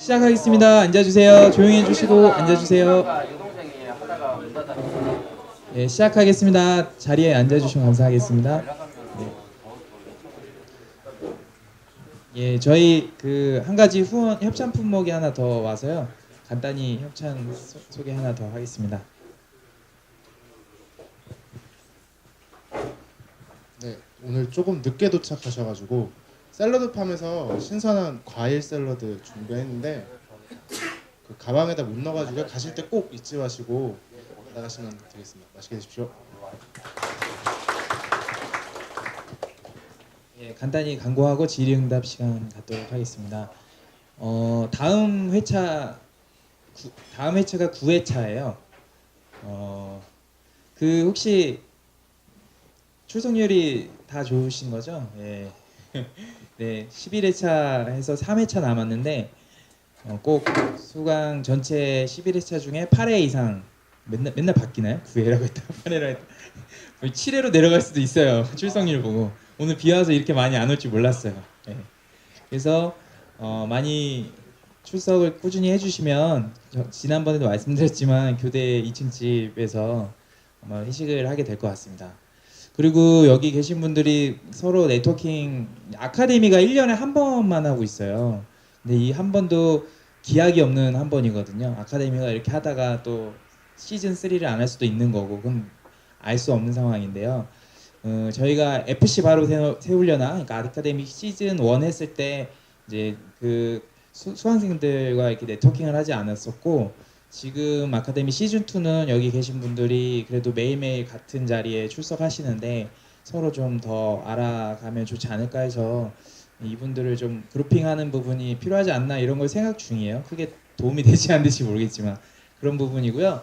시작하겠습니다. 앉아주세요. 조용히 해주시고 앉아주세요. 여동생이 하다가 문 닫았는데 네, 시작하겠습니다. 자리에 앉아주시면 감사하겠습니다. 네. 예, 저희 그 한 가지 후원 협찬 품목이 하나 더 와서요. 간단히 협찬 소개 하나 더 하겠습니다. 네, 오늘 조금 늦게 도착하셔가지고 샐러드팜에서 신선한 과일 샐러드 준비했는데 그 가방에다 못 넣어가지고 가실 때 꼭 잊지 마시고 받아가시면 되겠습니다. 맛있게 드십시오. 예, 간단히 광고하고 질의응답 시간 갖도록 하겠습니다. 다음 회차가 9회차예요. 그 혹시 출석률이 다 좋으신 거죠? 예. 네, 11회차 해서 3회차 남았는데 꼭 수강 전체 11회차 중에 8회 이상 맨날 바뀌나요? 9회라고 했다 8회라고 했다 7회로 내려갈 수도 있어요. 출석률 보고 오늘 비 와서 이렇게 많이 안 올 줄 몰랐어요. 예. 그래서 많이 출석을 꾸준히 해주시면 지난번에도 말씀드렸지만 교대 2층 집에서 아마 회식을 하게 될 것 같습니다. 그리고 여기 계신 분들이 서로 네트워킹 아카데미가 1년에 한 번만 하고 있어요. 근데 이 한 번도 기약이 없는 한 번이거든요. 아카데미가 이렇게 하다가 또 시즌 3를 안 할 수도 있는 거고 그럼 알 수 없는 상황인데요. 저희가 FC 바로 세우려나 그러니까 아카데미 시즌 1 했을 때 이제 그 수강생들과 이렇게 네트워킹을 하지 않았었고 지금 아카데미 시즌2는 여기 계신 분들이 그래도 매일매일 같은 자리에 출석하시는데 서로 좀 더 알아가면 좋지 않을까 해서 이분들을 좀 그룹핑하는 부분이 필요하지 않나 이런 걸 생각 중이에요. 크게 도움이 되지 않을지 모르겠지만 그런 부분이고요.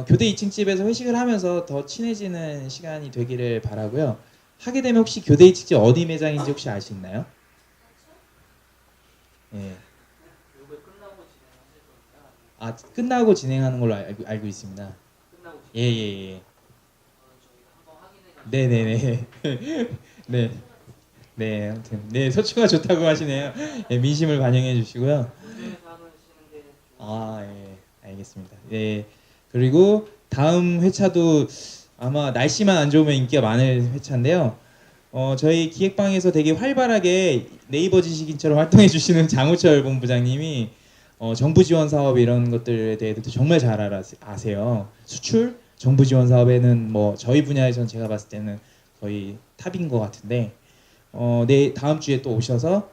교대 2층 집에서 회식을 하면서 더 친해지는 시간이 되기를 바라고요. 하게 되면 혹시 교대 2층 집 어디 매장인지 혹시 알 수 있나요? 예. 아, 끝나고 진행하는 걸로 알고 있습니다. 예예예. 네네네. 네. 네, 아무튼 네 소추가 좋다고 하시네요. 예, 민심을 반영해 주시고요. 아, 예, 알겠습니다. 네, 그리고 다음 회차도 아마 날씨만 안 좋으면 인기가 많을 회차인데요. 저희 기획방에서 되게 활발하게 네이버 지식인처럼 활동해 주시는 장우철 본부장님이 정부 지원 사업 이런 것들에 대해서도 정말 잘 아세요. 수출 정부 지원 사업에는 뭐 저희 분야에서는 제가 봤을 때는 거의 탑인 것 같은데 다음 주에 또 오셔서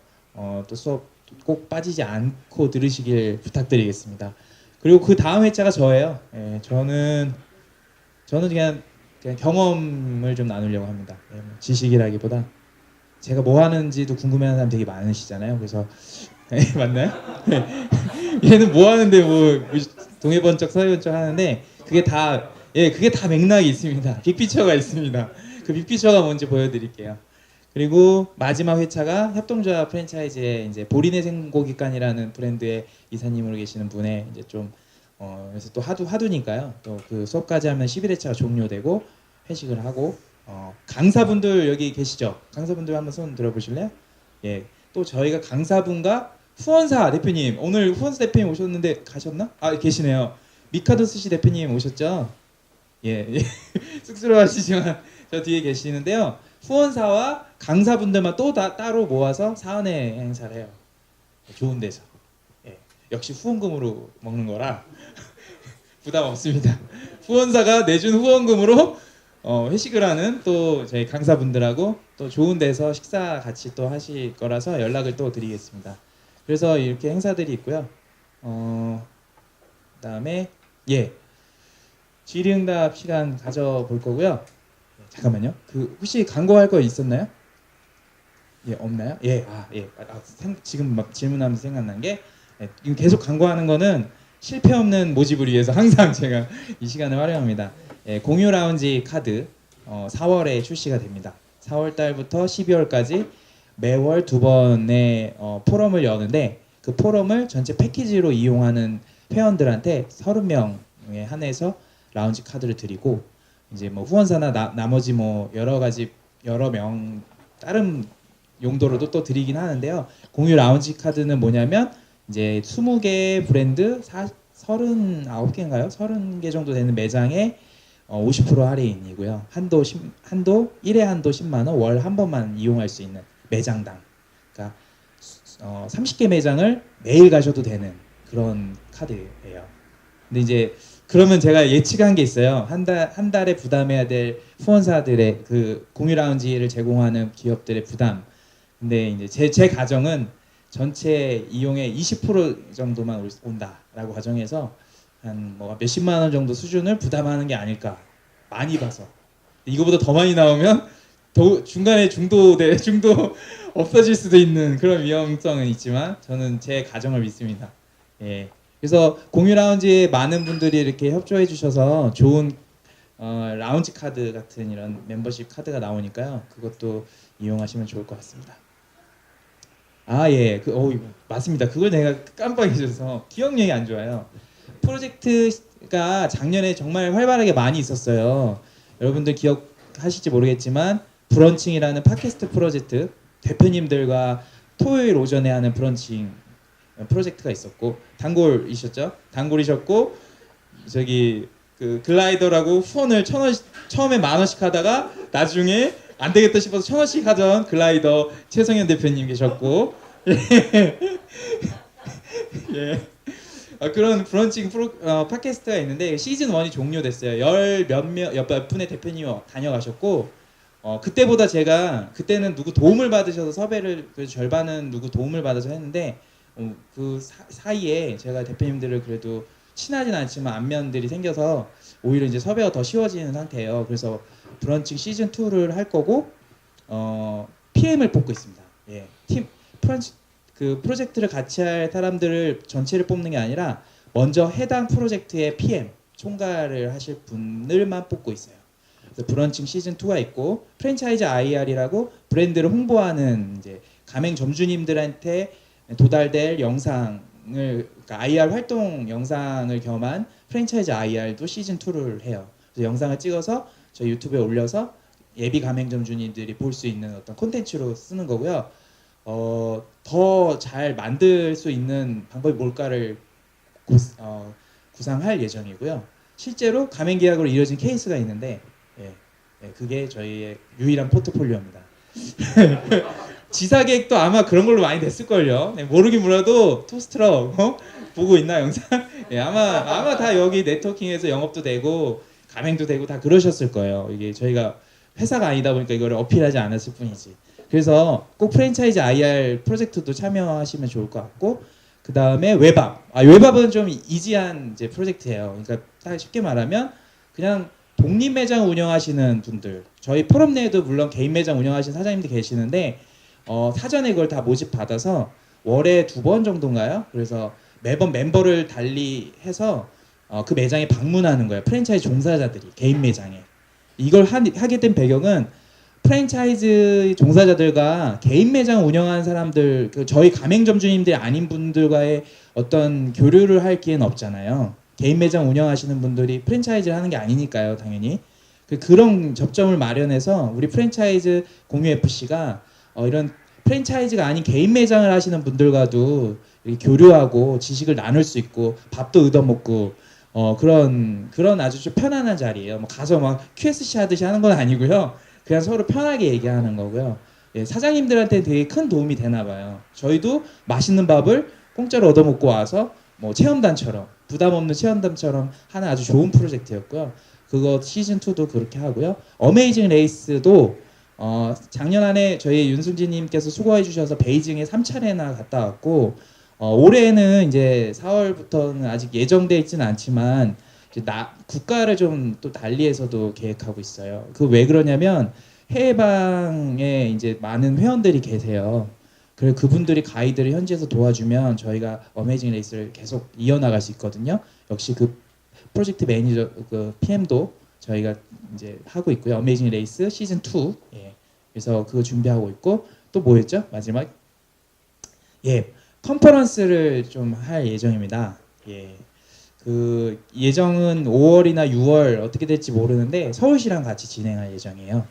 또 수업 꼭 빠지지 않고 들으시길 부탁드리겠습니다. 그리고 그 다음 회차가 저예요. 예, 저는 그냥 경험을 좀 나누려고 합니다. 예, 뭐 지식이라기보다 제가 뭐 하는지도 궁금해하는 사람 되게 많으시잖아요. 그래서 맞나요? 얘는 뭐 하는데 뭐 동해번쩍 서해번쩍 하는데 그게 다 맥락이 있습니다. 빅피처가 있습니다. 그 빅피처가 뭔지 보여드릴게요. 그리고 마지막 회차가 협동조합 프랜차이즈의 이제 보리네 생고기간이라는 브랜드의 이사님으로 계시는 분의 이제 좀 그래서 또 하두니까요. 또 그 수업까지 하면 11회차가 종료되고 회식을 하고 강사분들 여기 계시죠? 강사분들 한번 손 들어보실래요? 예. 또 저희가 강사분과 후원사 대표님 오늘 후원사 대표님 오셨는데 가셨나? 아 계시네요. 미카도스시 대표님 오셨죠? 예, 예. 쑥스러워하시지만 저 뒤에 계시는데요. 후원사와 강사분들만 또 따로 모아서 사은회 행사를 해요. 좋은 데서. 예. 역시 후원금으로 먹는 거라 부담 없습니다. 후원사가 내준 후원금으로 회식을 하는 또 저희 강사분들하고 또 좋은 데서 식사 같이 또 하실 거라서 연락을 또 드리겠습니다. 그래서 이렇게 행사들이 있고요. 그다음에 예 질의응답 시간 가져볼 거고요. 잠깐만요. 그 혹시 광고할 거 있었나요? 예 없나요? 예 지금 막 질문하면서 생각난 게 지금 계속 광고하는 거는 실패 없는 모집을 위해서 항상 제가 이 시간을 활용합니다. 예, 공유 라운지 카드 4월에 출시가 됩니다. 4월 달부터 12월까지 매월 2번의 포럼을 여는데 그 포럼을 전체 패키지로 이용하는 회원들한테 30명에 한해서 라운지 카드를 드리고 이제 뭐 후원사나 나머지 뭐 여러 명 다른 용도로도 또 드리긴 하는데요. 공유 라운지 카드는 뭐냐면 이제 20개 브랜드 39개인가요? 30개 정도 되는 매장에 50% 할인이고요. 한도 1회 한도 10만 원, 월 한 번만 이용할 수 있는 매장당. 그러니까 30개 매장을 매일 가셔도 되는 그런 카드예요. 근데 이제 그러면 제가 예측한 게 있어요. 한 달에 부담해야 될 후원사들의 그 공유 라운지를 제공하는 기업들의 부담. 근데 이제 제 가정은 전체 이용의 20% 정도만 온다라고 가정해서 한 뭐 몇십만 원 정도 수준을 부담하는 게 아닐까. 많이 봐서. 이거보다 더 많이 나오면 중간에 중도 없어질 수도 있는 그런 위험성은 있지만 저는 제 가정을 믿습니다. 예. 그래서 공유 라운지에 많은 분들이 이렇게 협조해 주셔서 좋은 라운지 카드 같은 이런 멤버십 카드가 나오니까요. 그것도 이용하시면 좋을 것 같습니다. 아, 예. 맞습니다. 그걸 내가 깜빡 잊어서 기억력이 안 좋아요. 프로젝트가 작년에 정말 활발하게 많이 있었어요. 여러분들 기억하실지 모르겠지만 브런칭이라는 팟캐스트 프로젝트 대표님들과 토요일 오전에 하는 브런칭 프로젝트가 있었고 단골이셨죠? 단골이셨고 저기 그 글라이더라고 후원을 1,000원씩 처음에 10,000원씩 하다가 나중에 안 되겠다 싶어서 1,000원씩 하던 글라이더 최성현 대표님 계셨고 예. 그런 브런칭 팟캐스트가 있는데 시즌 1이 종료됐어요. 몇 분의 대표님이 다녀가셨고 그때보다 제가 그때는 누구 도움을 받으셔서 섭외를 그 절반은 누구 도움을 받아서 했는데 그 사이에 제가 대표님들을 그래도 친하진 않지만 안면들이 생겨서 오히려 이제 섭외가 더 쉬워지는 상태예요. 그래서 브런칭 시즌 2를 할 거고 PM을 뽑고 있습니다. 예, 그 프로젝트를 같이 할 사람들을 전체를 뽑는 게 아니라 먼저 해당 프로젝트의 PM 총괄을 하실 분들만 뽑고 있어요. 그래서 브런칭 시즌 2가 있고 프랜차이즈 IR이라고 브랜드를 홍보하는 이제 가맹 점주님들한테 도달될 영상을 그러니까 IR 활동 영상을 겸한 프랜차이즈 IR도 시즌 2를 해요. 그래서 영상을 찍어서 저희 유튜브에 올려서 예비 가맹점주님들이 볼 수 있는 어떤 콘텐츠로 쓰는 거고요. 더 잘 만들 수 있는 방법이 뭘까를 구상할 예정이고요. 실제로 가맹 계약으로 이뤄진 케이스가 있는데 그게 저희의 유일한 포트폴리오입니다. 지사 계획도 아마 그런 걸로 많이 됐을걸요. 모르긴 몰라도 토스트럭 보고 있나 영상? 아마 다 여기 네트워킹에서 영업도 되고 가맹도 되고 다 그러셨을 거예요. 이게 저희가 회사가 아니다 보니까 이거를 어필하지 않았을 뿐이지. 그래서 꼭 프랜차이즈 IR 프로젝트도 참여하시면 좋을 것 같고 그 다음에 웹앱. 웹앱은 좀 이지한 이제 프로젝트예요. 그러니까 딱 쉽게 말하면 그냥 독립 매장 운영하시는 분들, 저희 포럼 내에도 물론 개인 매장 운영하시는 사장님들 계시는데 사전에 그걸 다 모집 받아서 월에 2번 정도인가요? 그래서 매번 멤버를 달리해서 그 매장에 방문하는 거예요. 프랜차이즈 종사자들이 개인 매장에. 이걸 하게 된 배경은 프랜차이즈 종사자들과 개인 매장 운영하는 사람들, 저희 가맹점주님들이 아닌 분들과의 어떤 교류를 할 기회는 없잖아요. 개인 매장 운영하시는 분들이 프랜차이즈를 하는 게 아니니까요, 당연히. 그런 접점을 마련해서 우리 프랜차이즈 공유 FC가 이런 프랜차이즈가 아닌 개인 매장을 하시는 분들과도 이렇게 교류하고 지식을 나눌 수 있고 밥도 얻어먹고 그런 아주 좀 편안한 자리예요. 뭐 가서 막 QSC 하듯이 하는 건 아니고요. 그냥 서로 편하게 얘기하는 거고요. 예, 사장님들한테 되게 큰 도움이 되나 봐요. 저희도 맛있는 밥을 공짜로 얻어먹고 와서 뭐 체험단처럼 부담 없는 체험단처럼 하는 아주 좋은 프로젝트였고요. 그거 시즌 2도 그렇게 하고요. 어메이징 레이스도 작년 안에 저희 윤순지님께서 수고해 주셔서 베이징에 3차례나 갔다 왔고 올해는 이제 4월부터는 아직 예정돼 있지는 않지만 이제 국가를 좀 또 달리해서도 계획하고 있어요. 그 왜 그러냐면 해외방에 이제 많은 회원들이 계세요. 그리고 그분들이 가이드를 현지에서 도와주면 저희가 어메이징 레이스를 계속 이어나갈 수 있거든요. 역시 그 프로젝트 매니저 그 PM도 저희가 이제 하고 있고요. 어메이징 레이스 시즌 2. 예. 그래서 그거 준비하고 있고 또 뭐였죠? 마지막 컨퍼런스를 좀 할 예정입니다. 예. 그 예정은 5월이나 6월 어떻게 될지 모르는데 서울시랑 같이 진행할 예정이에요.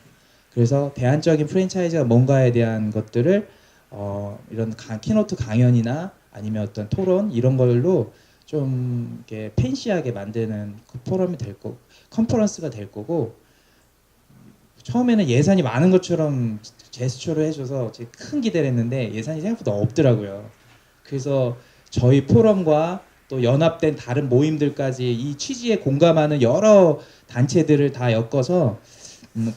그래서 대안적인 프랜차이즈가 뭔가에 대한 것들을 이런 키노트 강연이나 아니면 어떤 토론 이런 걸로 좀 이렇게 팬시하게 만드는 그 포럼이 될 거고 컨퍼런스가 될 거고 처음에는 예산이 많은 것처럼 제스처를 해줘서 제가 큰 기대를 했는데 예산이 생각보다 없더라고요. 그래서 저희 포럼과 또 연합된 다른 모임들까지 이 취지에 공감하는 여러 단체들을 다 엮어서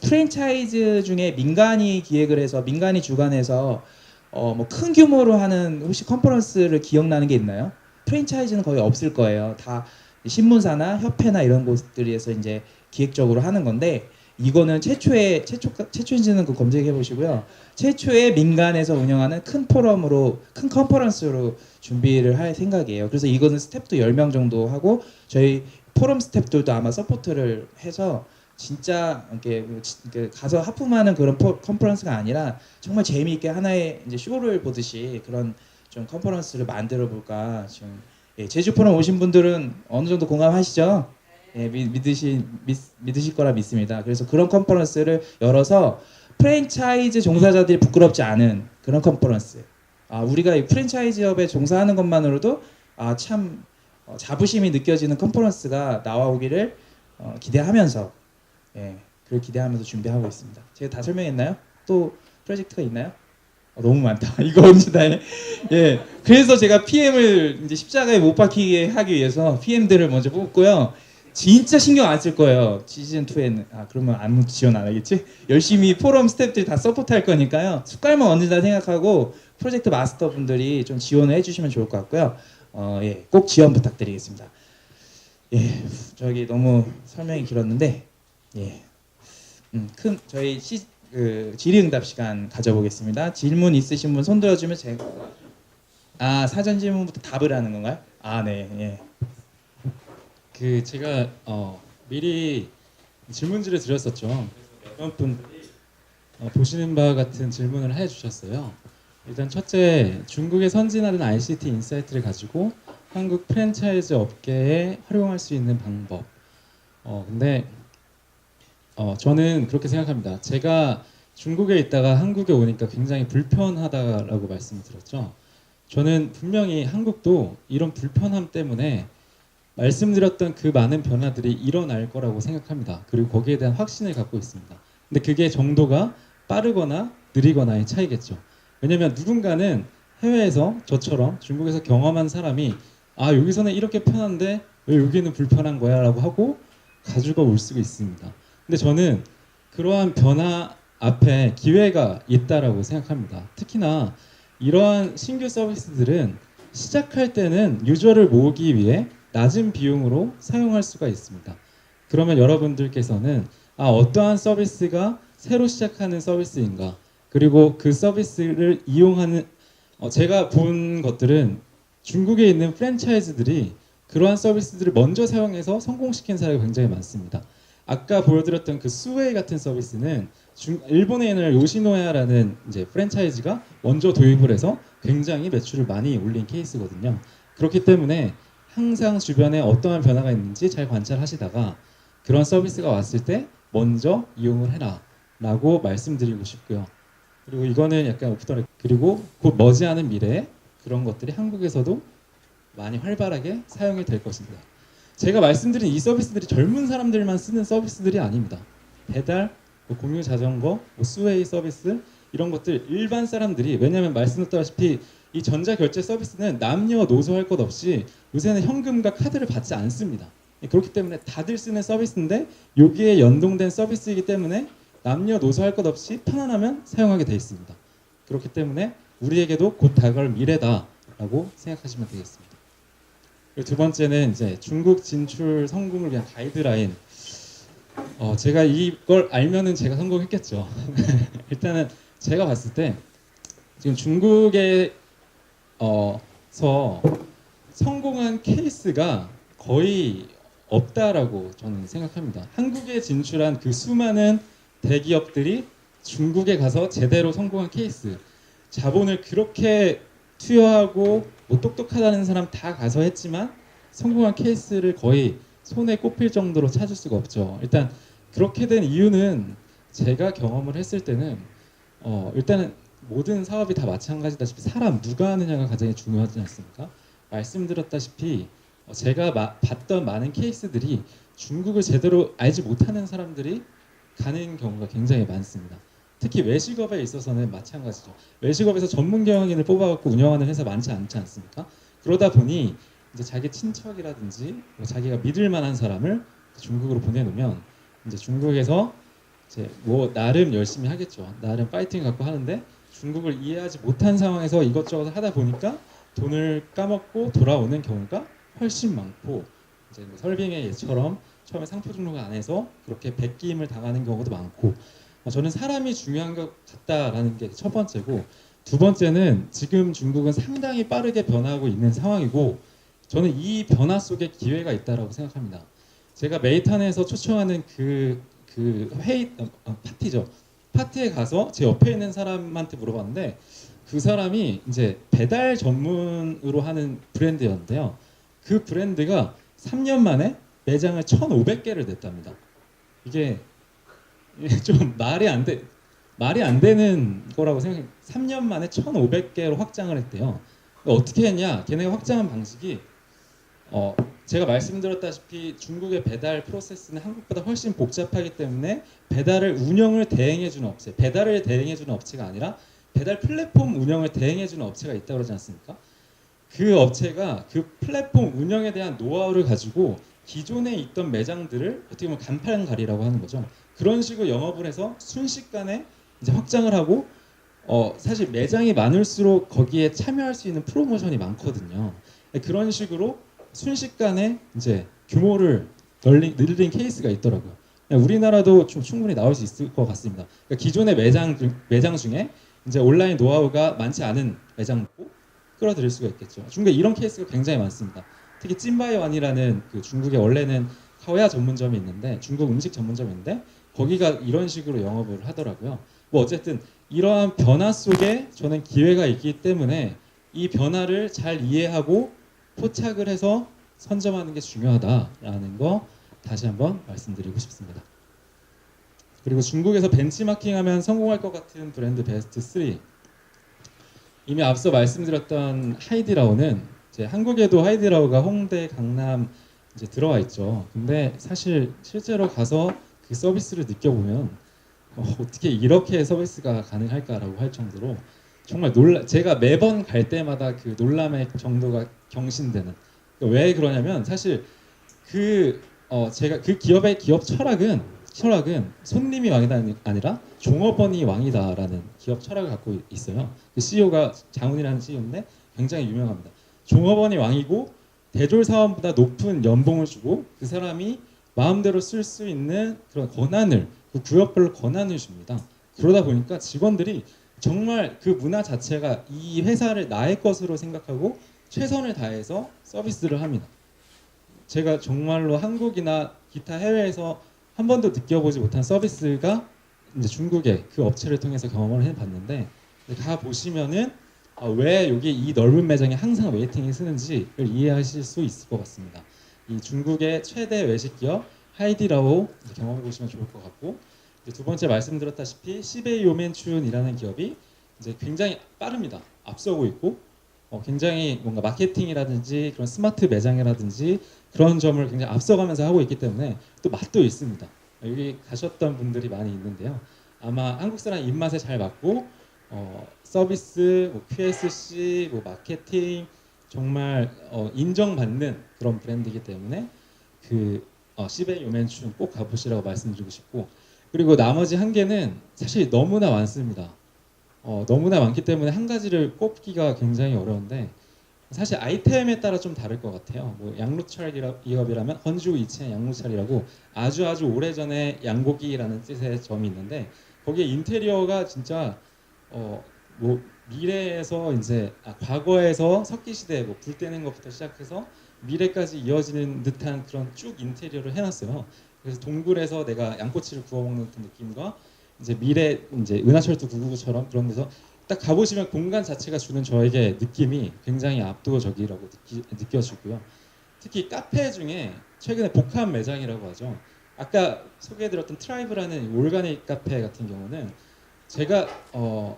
프랜차이즈 중에 민간이 기획을 해서 민간이 주관해서 뭐 큰 규모로 하는 혹시 컨퍼런스를 기억나는 게 있나요? 프랜차이즈는 거의 없을 거예요. 다 신문사나 협회나 이런 곳들에서 이제 기획적으로 하는 건데 이거는 최초인지는 그 검색해 보시고요. 최초의 민간에서 운영하는 큰 포럼으로 큰 컨퍼런스로 준비를 할 생각이에요. 그래서 이거는 스태프도 10명 정도 하고 저희 포럼 스태프들도 아마 서포트를 해서 진짜 이렇게 가서 하품하는 그런 컨퍼런스가 아니라 정말 재미있게 하나의 이제 쇼를 보듯이 그런 좀 컨퍼런스를 만들어 볼까 지금 제주 포럼 오신 분들은 어느 정도 공감하시죠? 예, 믿으실 거라 믿습니다. 그래서 그런 컨퍼런스를 열어서 프랜차이즈 종사자들이 부끄럽지 않은 그런 컨퍼런스. 우리가 이 프랜차이즈업에 종사하는 것만으로도 참 자부심이 느껴지는 컨퍼런스가 나와오기를 기대하면서 그걸 기대하면서 준비하고 있습니다. 제가 다 설명했나요? 또 프로젝트가 있나요? 너무 많다. 이거 언제 다 해? 예. 그래서 제가 PM을 이제 십자가에 못 박히게 하기 위해서 PM들을 먼저 뽑고요. 진짜 신경 안 쓸 거예요. 시즌 2에는 그러면 아무 지원 안 하겠지? 열심히 포럼 스태프들이 다 서포트할 거니까요. 숟갈만 얹는다 생각하고 프로젝트 마스터 분들이 좀 지원을 해주시면 좋을 것 같고요. 꼭 지원 부탁드리겠습니다. 저기 너무 설명이 길었는데 저희 질의응답 시간 가져보겠습니다. 질문 있으신 분 손 들어주면 제가 사전 질문부터 답을 하는 건가요? 네. 제가 미리 질문지를 드렸었죠. 몇몇 분들이 보시는 바와 같은 질문을 해주셨어요. 일단 첫째, 중국의 선진화된 ICT 인사이트를 가지고 한국 프랜차이즈 업계에 활용할 수 있는 방법. 근데 저는 그렇게 생각합니다. 제가 중국에 있다가 한국에 오니까 굉장히 불편하다라고 말씀을 드렸죠. 저는 분명히 한국도 이런 불편함 때문에 말씀드렸던 그 많은 변화들이 일어날 거라고 생각합니다. 그리고 거기에 대한 확신을 갖고 있습니다. 근데 그게 정도가 빠르거나 느리거나의 차이겠죠. 왜냐면 누군가는 해외에서 저처럼 중국에서 경험한 사람이 여기서는 이렇게 편한데 왜 여기는 불편한 거야 라고 하고 가지고 올 수가 있습니다. 근데 저는 그러한 변화 앞에 기회가 있다라고 생각합니다. 특히나 이러한 신규 서비스들은 시작할 때는 유저를 모으기 위해 낮은 비용으로 사용할 수가 있습니다. 그러면 여러분들께서는 어떠한 서비스가 새로 시작하는 서비스인가, 그리고 그 서비스를 이용하는 제가 본 것들은 중국에 있는 프랜차이즈들이 그러한 서비스들을 먼저 사용해서 성공시킨 사례가 굉장히 많습니다. 아까 보여드렸던 그 수웨이 같은 서비스는 일본에 있는 요시노야라는 이제 프랜차이즈가 먼저 도입을 해서 굉장히 매출을 많이 올린 케이스거든요. 그렇기 때문에 항상 주변에 어떠한 변화가 있는지 잘 관찰하시다가 그런 서비스가 왔을 때 먼저 이용을 해라 라고 말씀드리고 싶고요. 그리고 이거는 약간 오프더레 그리고 곧 머지않은 미래에 그런 것들이 한국에서도 많이 활발하게 사용이 될 것입니다. 제가 말씀드린 이 서비스들이 젊은 사람들만 쓰는 서비스들이 아닙니다. 배달, 공유 자전거, 스웨이 서비스 이런 것들 일반 사람들이, 왜냐하면 말씀드렸다시피 이 전자결제 서비스는 남녀노소 할 것 없이 요새는 현금과 카드를 받지 않습니다. 그렇기 때문에 다들 쓰는 서비스인데 여기에 연동된 서비스이기 때문에 남녀노소 할 것 없이 편안하면 사용하게 되어 있습니다. 그렇기 때문에 우리에게도 곧 다가올 미래다라고 생각하시면 되겠습니다. 그리고 두 번째는 이제 중국 진출 성공을 위한 가이드라인. 제가 이걸 알면은 제가 성공했겠죠. 일단은 제가 봤을 때 지금 중국에서 성공한 케이스가 거의 없다라고 저는 생각합니다. 한국에 진출한 그 수많은 대기업들이 중국에 가서 제대로 성공한 케이스, 자본을 그렇게 투여하고 똑똑하다는 사람 다 가서 했지만 성공한 케이스를 거의 손에 꼽힐 정도로 찾을 수가 없죠. 일단 그렇게 된 이유는 제가 경험을 했을 때는 일단은 모든 사업이 다 마찬가지다시피 사람 누가 하느냐가 가장 중요하지 않습니까? 말씀드렸다시피 제가 봤던 많은 케이스들이 중국을 제대로 알지 못하는 사람들이 가는 경우가 굉장히 많습니다. 특히 외식업에 있어서는 마찬가지죠. 외식업에서 전문 경영인을 뽑아갖고 운영하는 회사 많지 않지 않습니까? 그러다 보니 이제 자기 친척이라든지 뭐 자기가 믿을 만한 사람을 중국으로 보내놓으면 이제 중국에서 이제 뭐 나름 열심히 하겠죠. 나름 파이팅 갖고 하는데 중국을 이해하지 못한 상황에서 이것저것 하다 보니까 돈을 까먹고 돌아오는 경우가 훨씬 많고 이제 뭐 설빙의 예처럼 처음에 상표 등록을 안 해서 그렇게 베끼임을 당하는 경우도 많고 저는 사람이 중요한 것 같다라는 게 첫 번째고 두 번째는 지금 중국은 상당히 빠르게 변하고 있는 상황이고 저는 이 변화 속에 기회가 있다라고 생각합니다. 제가 메이탄에서 초청하는 그 회의 파티죠. 파티에 가서 제 옆에 있는 사람한테 물어봤는데 그 사람이 이제 배달 전문으로 하는 브랜드였는데요. 그 브랜드가 3년 만에 매장을 1,500개를 냈답니다. 이게 좀 말이 안 되는 거라고 생각해요. 3년 만에 1,500개로 확장을 했대요. 어떻게 했냐? 걔네가 확장한 방식이 제가 말씀드렸다시피 중국의 배달 프로세스는 한국보다 훨씬 복잡하기 때문에 배달을 운영을 대행해주는 업체, 배달을 대행해주는 업체가 아니라 배달 플랫폼 운영을 대행해주는 업체가 있다고 그러지 않습니까? 그 업체가 그 플랫폼 운영에 대한 노하우를 가지고 기존에 있던 매장들을 어떻게 보면 간판가리라고 하는 거죠. 그런 식으로 영업을 해서 순식간에 이제 확장을 하고 사실 매장이 많을수록 거기에 참여할 수 있는 프로모션이 많거든요. 그런 식으로 순식간에 이제 규모를 늘린 케이스가 있더라고요. 우리나라도 좀 충분히 나올 수 있을 것 같습니다. 그러니까 기존의 매장 중에 이제 온라인 노하우가 많지 않은 매장도 끌어들일 수가 있겠죠. 중국에 이런 케이스가 굉장히 많습니다. 특히 찐바이완이라는 그 중국에 원래는 카오야 전문점이 있는데 중국 음식 전문점인데 거기가 이런 식으로 영업을 하더라고요. 뭐 어쨌든 이러한 변화 속에 저는 기회가 있기 때문에 이 변화를 잘 이해하고 포착을 해서 선점하는 게 중요하다라는 거 다시 한번 말씀드리고 싶습니다. 그리고 중국에서 벤치마킹하면 성공할 것 같은 브랜드 베스트 3. 이미 앞서 말씀드렸던 하이디라오는 이제 한국에도 하이디라오가 홍대, 강남 이제 들어와 있죠. 근데 사실 실제로 가서 그 서비스를 느껴보면 어떻게 이렇게 서비스가 가능할까라고 할 정도로 정말 제가 매번 갈 때마다 그 놀람의 정도가 경신되는. 그러니까 왜 그러냐면 사실 제가 그 기업의 기업 철학은 손님이 왕이 아니라 종업원이 왕이다라는 기업 철학을 갖고 있어요. 그 CEO가 장훈이라는 CEO인데 굉장히 유명합니다. 종업원이 왕이고 대졸 사원보다 높은 연봉을 주고 그 사람이 마음대로 쓸 수 있는 그런 권한을 그 구역별로 권한을 줍니다. 그러다 보니까 직원들이 정말 그 문화 자체가 이 회사를 나의 것으로 생각하고 최선을 다해서 서비스를 합니다. 제가 정말로 한국이나 기타 해외에서 한 번도 느껴보지 못한 서비스가 이제 중국의 그 업체를 통해서 경험을 해봤는데 가 보시면은 왜 여기 이 넓은 매장에 항상 웨이팅이 쓰는지를 이해하실 수 있을 것 같습니다. 이 중국의 최대 외식 기업 하이디라오 경험해 보시면 좋을 것 같고 두 번째 말씀드렸다시피 시베이 요멘춘이라는 기업이 이제 굉장히 빠릅니다. 앞서고 있고 굉장히 뭔가 마케팅이라든지 그런 스마트 매장이라든지 그런 점을 굉장히 앞서가면서 하고 있기 때문에 또 맛도 있습니다. 여기 가셨던 분들이 많이 있는데요. 아마 한국 사람 입맛에 잘 맞고 서비스, 뭐 QSC, 뭐 마케팅 정말 인정받는 그런 브랜드이기 때문에 그 시베이 요멘춘 꼭 가보시라고 말씀드리고 싶고 그리고 나머지 한 개는 사실 너무나 많습니다. 너무나 많기 때문에 한 가지를 꼽기가 굉장히 어려운데 사실 아이템에 따라 좀 다를 것 같아요. 뭐 양루찰 기업이라면 헌주 이첸 양루찰이라고 아주 오래전에 양고기라는 뜻의 점이 있는데 거기에 인테리어가 진짜 뭐 미래에서 이제 과거에서 석기 시대 뭐 불 때는 것부터 시작해서 미래까지 이어지는 듯한 그런 쭉 인테리어를 해놨어요. 그래서 동굴에서 내가 양꼬치를 구워 먹는 그 느낌과 이제 미래 이제 은하철도 999처럼 그런 데서 딱 가보시면 공간 자체가 주는 저에게 느낌이 굉장히 압도적이라고 느껴지고요. 특히 카페 중에 최근에 복합 매장이라고 하죠. 아까 소개해드렸던 트라이브라는 올가닉 카페 같은 경우는 제가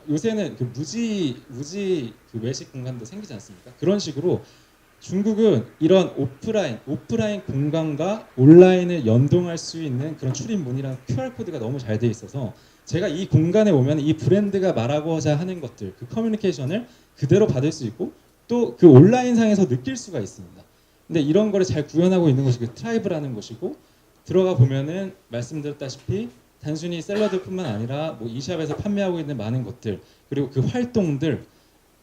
요새는 그 무지 그 외식 공간도 생기지 않습니까? 그런 식으로 중국은 이런 오프라인 공간과 온라인을 연동할 수 있는 그런 출입문이랑 QR 코드가 너무 잘 돼 있어서 제가 이 공간에 오면 이 브랜드가 말하고자 하는 것들, 그 커뮤니케이션을 그대로 받을 수 있고 또 그 온라인상에서 느낄 수가 있습니다. 근데 이런 거를 잘 구현하고 있는 것이 그 트라이브라는 것이고, 들어가 보면은 말씀드렸다시피 단순히 샐러드뿐만 아니라 뭐 이 샵에서 판매하고 있는 많은 것들, 그리고 그 활동들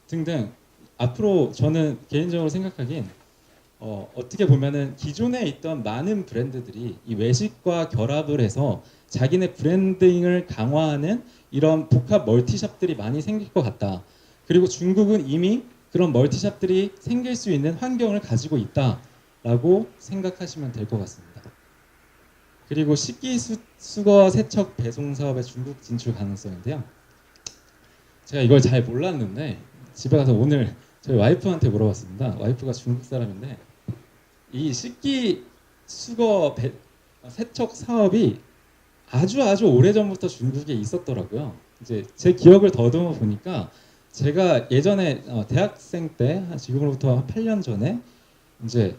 등등, 앞으로 저는 개인적으로 생각하기엔 어떻게 보면은 기존에 있던 많은 브랜드들이 이 외식과 결합을 해서 자기네 브랜딩을 강화하는 이런 복합 멀티샵들이 많이 생길 것 같다. 그리고 중국은 이미 그런 멀티샵들이 생길 수 있는 환경을 가지고 있다라고 생각하시면 될 것 같습니다. 그리고 식기수거 세척 배송 사업의 중국 진출 가능성인데요. 제가 이걸 잘 몰랐는데 집에 가서 오늘 저희 와이프한테 물어봤습니다. 와이프가 중국 사람인데 이 식기수거 세척 사업이 아주 오래전부터 중국에 있었더라고요. 이제 제 기억을 더듬어 보니까 제가 예전에 대학생 때 지금으로부터 한 8년 전에 이제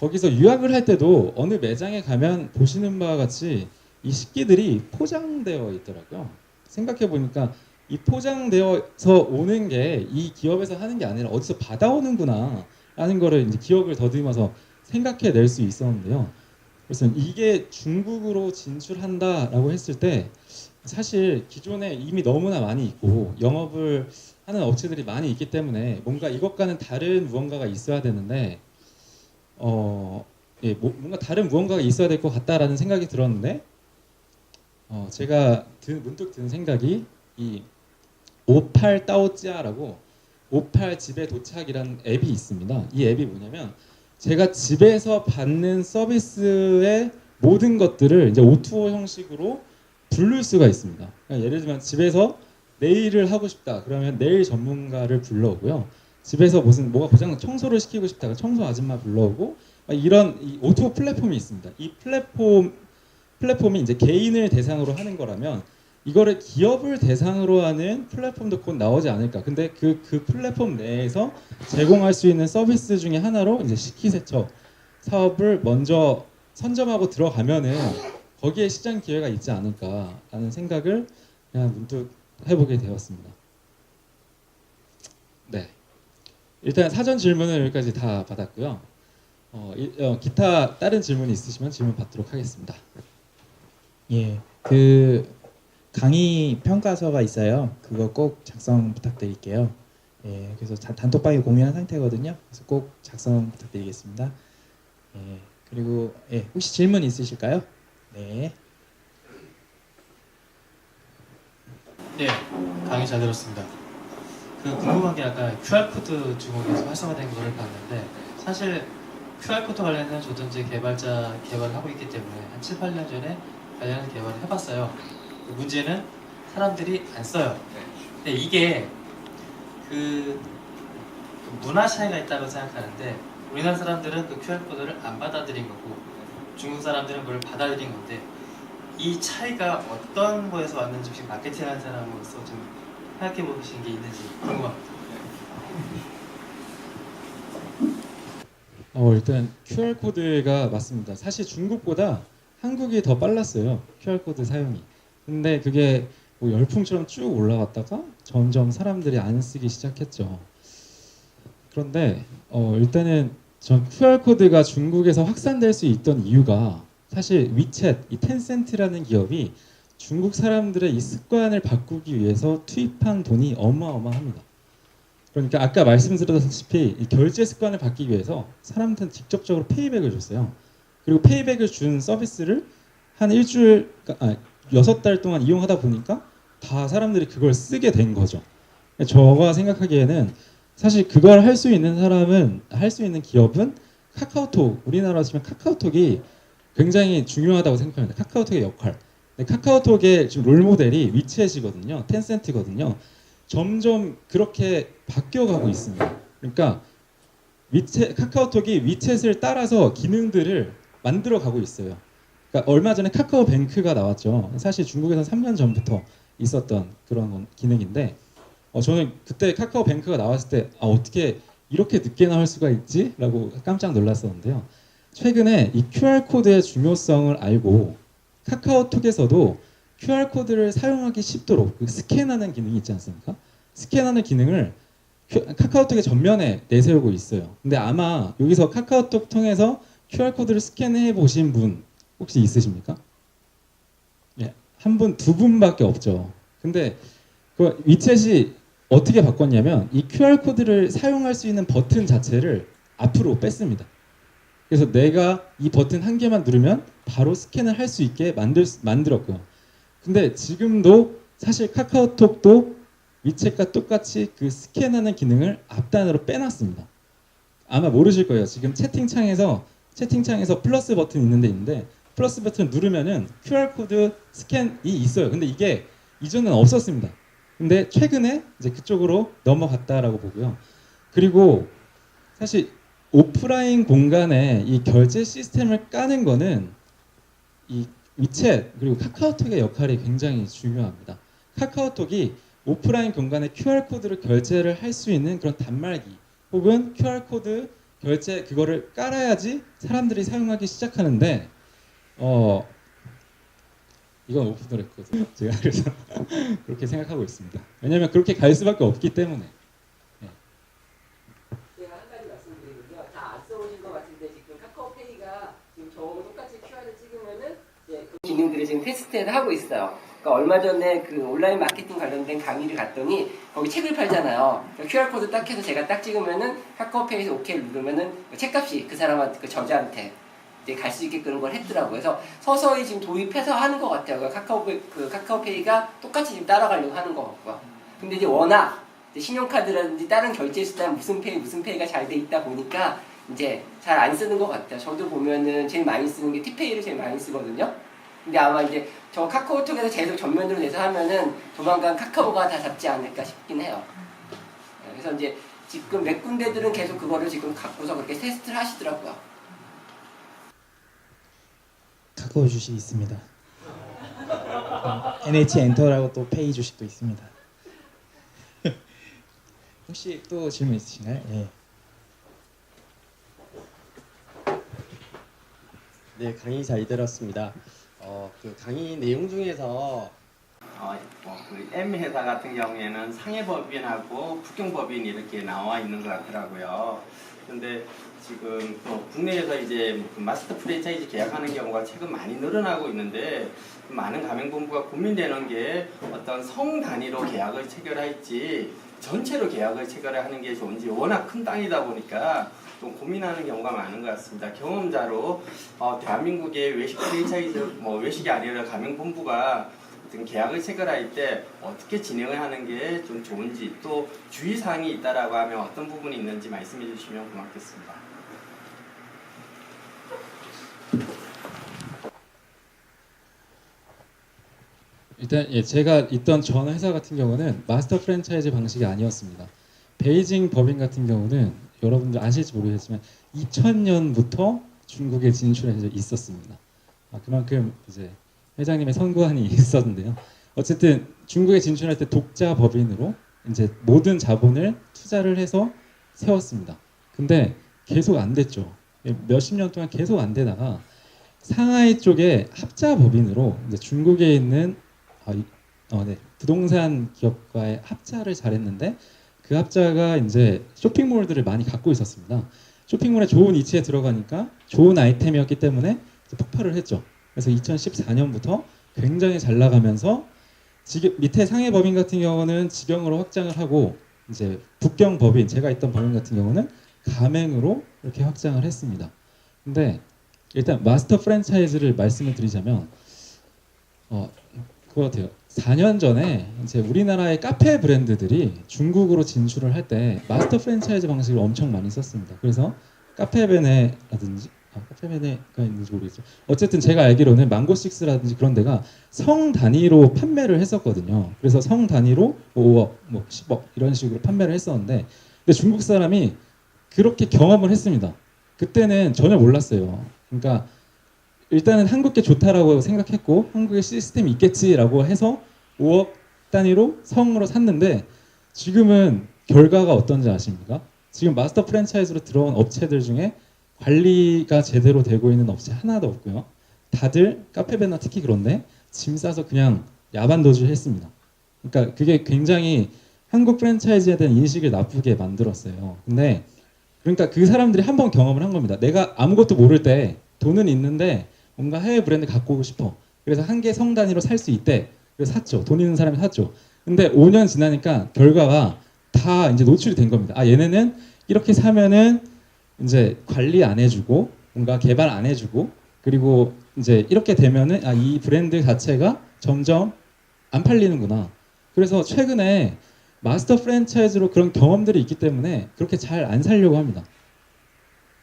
거기서 유학을 할 때도 어느 매장에 가면 보시는 바와 같이 이 식기들이 포장되어 있더라고요. 생각해 보니까 이 포장되어서 오는 게 이 기업에서 하는 게 아니라 어디서 받아오는구나 라는 거를 이제 기억을 더듬어서 생각해 낼 수 있었는데요. 그래서 이게 중국으로 진출한다라고 했을 때 사실 기존에 이미 너무나 많이 있고 영업을 하는 업체들이 많이 있기 때문에 뭔가 이것과는 다른 무언가가 있어야 되는데 뭔가 다른 무언가가 있어야 될 것 같다라는 생각이 들었는데 제가 문득 든 생각이 이 58 따오찌아라고 58 집에 도착이라는 앱이 있습니다. 이 앱이 뭐냐면 제가 집에서 받는 서비스의 모든 것들을 이제 O2O 형식으로 부를 수가 있습니다. 그러니까 예를 들면 집에서 네일을 하고 싶다 그러면 네일 전문가를 불러오고요. 집에서 뭐가 고장 청소를 시키고 싶다 그러면 청소 아줌마 불러오고, 이런 이 O2O 플랫폼이 있습니다. 이 플랫폼이 이제 개인을 대상으로 하는 거라면 이거를 기업을 대상으로 하는 플랫폼도 곧 나오지 않을까. 근데 그 플랫폼 내에서 제공할 수 있는 서비스 중에 하나로 이제 식기세척 사업을 먼저 선점하고 들어가면은 거기에 시장 기회가 있지 않을까라는 생각을 그냥 문득 해보게 되었습니다. 네, 일단 사전 질문을 여기까지 다 받았고요. 기타 다른 질문이 있으시면 질문 받도록 하겠습니다. 예, 그 강의 평가서가 있어요. 그거 꼭 작성 부탁드릴게요. 예, 그래서 단톡방에 공유한 상태거든요. 그래서 꼭 작성 부탁드리겠습니다. 예, 그리고 혹시 질문 있으실까요? 네. 네, 강의 잘 들었습니다. 그 궁금한 게 아까 QR 코드 중국에서 활성화된 거를 봤는데 사실 QR 코드 관련해서 저도 이제 개발을 하고 있기 때문에 한 7, 8년 전에 관련해서 개발을 해봤어요. 문제는 사람들이 안 써요. 근데 이게 그 문화 차이가 있다고 생각하는데 우리나라 사람들은 그 QR 코드를 안 받아들인 거고 중국 사람들은 그걸 받아들인 건데 이 차이가 어떤 거에서 왔는지 혹시 마케팅하는 사람으로서 좀 생각해 보신 게 있는지 궁금합니다. 일단 QR 코드가 맞습니다. 사실 중국보다 한국이 더 빨랐어요. QR 코드 사용이. 근데 그게 뭐 열풍처럼 쭉 올라갔다가 점점 사람들이 안 쓰기 시작했죠. 그런데 일단은 전 QR 코드가 중국에서 확산될 수 있던 이유가 사실 위챗, 이 텐센트라는 기업이 중국 사람들의 이 습관을 바꾸기 위해서 투입한 돈이 어마어마합니다. 그러니까 아까 말씀드렸다시피 이 결제 습관을 바뀌기 위해서 사람들한테 직접적으로 페이백을 줬어요. 그리고 페이백을 준 서비스를 한 6달 동안 이용하다 보니까 다 사람들이 그걸 쓰게 된 거죠. 저가 생각하기에는 사실 그걸 할 수 있는 사람은, 할 수 있는 기업은 카카오톡, 우리나라로 치면 카카오톡이 굉장히 중요하다고 생각합니다. 카카오톡의 역할. 카카오톡의 지금 롤모델이 위챗이거든요. 텐센트거든요. 점점 그렇게 바뀌어가고 있습니다. 그러니까 카카오톡이 위챗을 따라서 기능들을 만들어 가고 있어요. 그러니까 얼마 전에 카카오뱅크가 나왔죠. 사실 중국에서는 3년 전부터 있었던 그런 기능인데 저는 그때 카카오뱅크가 나왔을 때 어떻게 이렇게 늦게 나올 수가 있지? 라고 깜짝 놀랐었는데요. 최근에 이 QR코드의 중요성을 알고 카카오톡에서도 QR코드를 사용하기 쉽도록 그 스캔하는 기능이 있지 않습니까? 스캔하는 기능을 카카오톡의 전면에 내세우고 있어요. 근데 아마 여기서 카카오톡 통해서 QR코드를 스캔해 보신 분 혹시 있으십니까? 예, 한 분, 두 분밖에 없죠. 근데 그 위챗이 어떻게 바꿨냐면 이 QR코드를 사용할 수 있는 버튼 자체를 앞으로 뺐습니다. 그래서 내가 이 버튼 한 개만 누르면 바로 스캔을 할 수 있게 만들었고요. 근데 지금도 사실 카카오톡도 위챗과 똑같이 그 스캔하는 기능을 앞단으로 빼놨습니다. 아마 모르실 거예요. 지금 채팅창에서 플러스 버튼 있는데 플러스 버튼 누르면은 QR코드 스캔이 있어요. 근데 이게 이전엔 없었습니다. 근데 최근에 이제 그쪽으로 넘어갔다라고 보고요. 그리고 사실 오프라인 공간에 이 결제 시스템을 까는 거는 이 위챗 그리고 카카오톡의 역할이 굉장히 중요합니다. 카카오톡이 오프라인 공간에 QR코드를 결제를 할 수 있는 그런 단말기 혹은 QR코드 결제 그거를 깔아야지 사람들이 사용하기 시작하는데 이건 오픈 더 레코드 제가 그래서 그렇게 생각하고 있습니다. 왜냐하면 그렇게 갈 수밖에 없기 때문에. 제가 한 가지 말씀드리면요. 다 안 써보신 것 같은데 지금 카카오페이가 지금 저하고 똑같이 QR을 찍으면은 이제 그 기능들을 지금 테스트를 하고 있어요. 그러니까 얼마 전에 그 온라인 마케팅 관련된 강의를 갔더니 거기 책을 팔잖아요. 그러니까 QR 코드 딱 해서 제가 딱 찍으면은 카카오페이에서 오케이 누르면은 책값이 그 사람한테 그 저자한테 이제 갈 수 있게 그런 걸 했더라고요. 그래서 서서히 지금 도입해서 하는 것 같아요. 카카오페이가 똑같이 지금 따라가려고 하는 것 같고요. 근데 이제 워낙 이제 신용카드라든지 다른 결제 수단 무슨 페이가 잘 돼 있다 보니까 이제 잘 안 쓰는 것 같아요. 저도 보면은 제일 많이 쓰는 게 티페이를 제일 많이 쓰거든요. 근데 아마 이제 저 카카오톡에서 계속 전면으로 돼서 하면은 조만간 카카오가 다 잡지 않을까 싶긴 해요. 그래서 이제 지금 몇 군데들은 계속 그거를 지금 갖고서 그렇게 테스트를 하시더라고요. 카카오 주식 있습니다. NH 엔터라고 또 페이 주식도 있습니다. 혹시 또 질문 있으신가요? 예. 네, 강의 잘 들었습니다. 그 강의 내용 중에서 그 M 회사 같은 경우에는 상해법인하고 국경법인 이렇게 나와 있는 것 같더라고요. 그런데 지금 또 국내에서 이제 그 마스터 프랜차이즈 계약하는 경우가 최근 많이 늘어나고 있는데 많은 가맹본부가 고민되는 게 어떤 성 단위로 계약을 체결할지 전체로 계약을 체결하는 게 좋은지 워낙 큰 땅이다 보니까 좀 고민하는 경우가 많은 것 같습니다. 경험자로 대한민국의 외식 프랜차이즈 외식이 아니라 가맹본부가 어떤 계약을 체결할 때 어떻게 진행을 하는 게 좀 좋은지 또 주의사항이 있다라고 하면 어떤 부분이 있는지 말씀해 주시면 고맙겠습니다. 일단 제가 있던 전 회사 같은 경우는 마스터 프랜차이즈 방식이 아니었습니다. 베이징 법인 같은 경우는 여러분들 아실지 모르겠지만 2000년부터 중국에 진출해서 있었습니다. 그만큼 이제 회장님의 선구안이 있었는데요. 어쨌든 중국에 진출할 때 독자 법인으로 이제 모든 자본을 투자를 해서 세웠습니다. 근데 계속 안 됐죠. 몇십 년 동안 계속 안 되다가 상하이 쪽에 합자 법인으로 이제 중국에 있는 부동산 기업과의 합자를 잘했는데 그 합자가 이제 쇼핑몰들을 많이 갖고 있었습니다. 쇼핑몰에 좋은 위치에 들어가니까 좋은 아이템이었기 때문에 폭발을 했죠. 그래서 2014년부터 굉장히 잘 나가면서 지금 밑에 상해 법인 같은 경우는 직영으로 확장을 하고 이제 북경 법인 제가 있던 법인 같은 경우는 가맹으로 이렇게 확장을 했습니다. 근데 일단 마스터 프랜차이즈를 말씀을 드리자면 그거 같아요. 4년 전에 이제 우리나라의 카페 브랜드들이 중국으로 진출을 할 때 마스터 프랜차이즈 방식을 엄청 많이 썼습니다. 그래서 카페베네라든지 카페베네가 있는지 모르겠죠. 어쨌든 제가 알기로는 망고식스라든지 그런 데가 성 단위로 판매를 했었거든요. 그래서 성 단위로 5억, 10억 이런 식으로 판매를 했었는데 근데 중국 사람이 그렇게 경험을 했습니다. 그때는 전혀 몰랐어요. 그러니까 일단은 한국게 좋다라고 생각했고 한국의 시스템이 있겠지라고 해서 5억 단위로 성으로 샀는데 지금은 결과가 어떤지 아십니까? 지금 마스터 프랜차이즈로 들어온 업체들 중에 관리가 제대로 되고 있는 업체 하나도 없고요. 다들 카페베나 특히 그런데 짐 싸서 그냥 야반도주를 했습니다. 그러니까 그게 굉장히 한국 프랜차이즈에 대한 인식을 나쁘게 만들었어요. 근데 그러니까 그 사람들이 한번 경험을 한 겁니다. 내가 아무것도 모를 때 돈은 있는데 뭔가 해외 브랜드 갖고 오고 싶어. 그래서 한 개 성 단위로 살 수 있대. 그래서 샀죠. 돈 있는 사람이 샀죠. 근데 5년 지나니까 결과가 다 이제 노출이 된 겁니다. 아, 얘네는 이렇게 사면은 이제 관리 안 해주고 뭔가 개발 안 해주고 그리고 이제 이렇게 되면은 아, 이 브랜드 자체가 점점 안 팔리는구나. 그래서 최근에 마스터 프랜차이즈로 그런 경험들이 있기 때문에 그렇게 잘 안 살려고 합니다.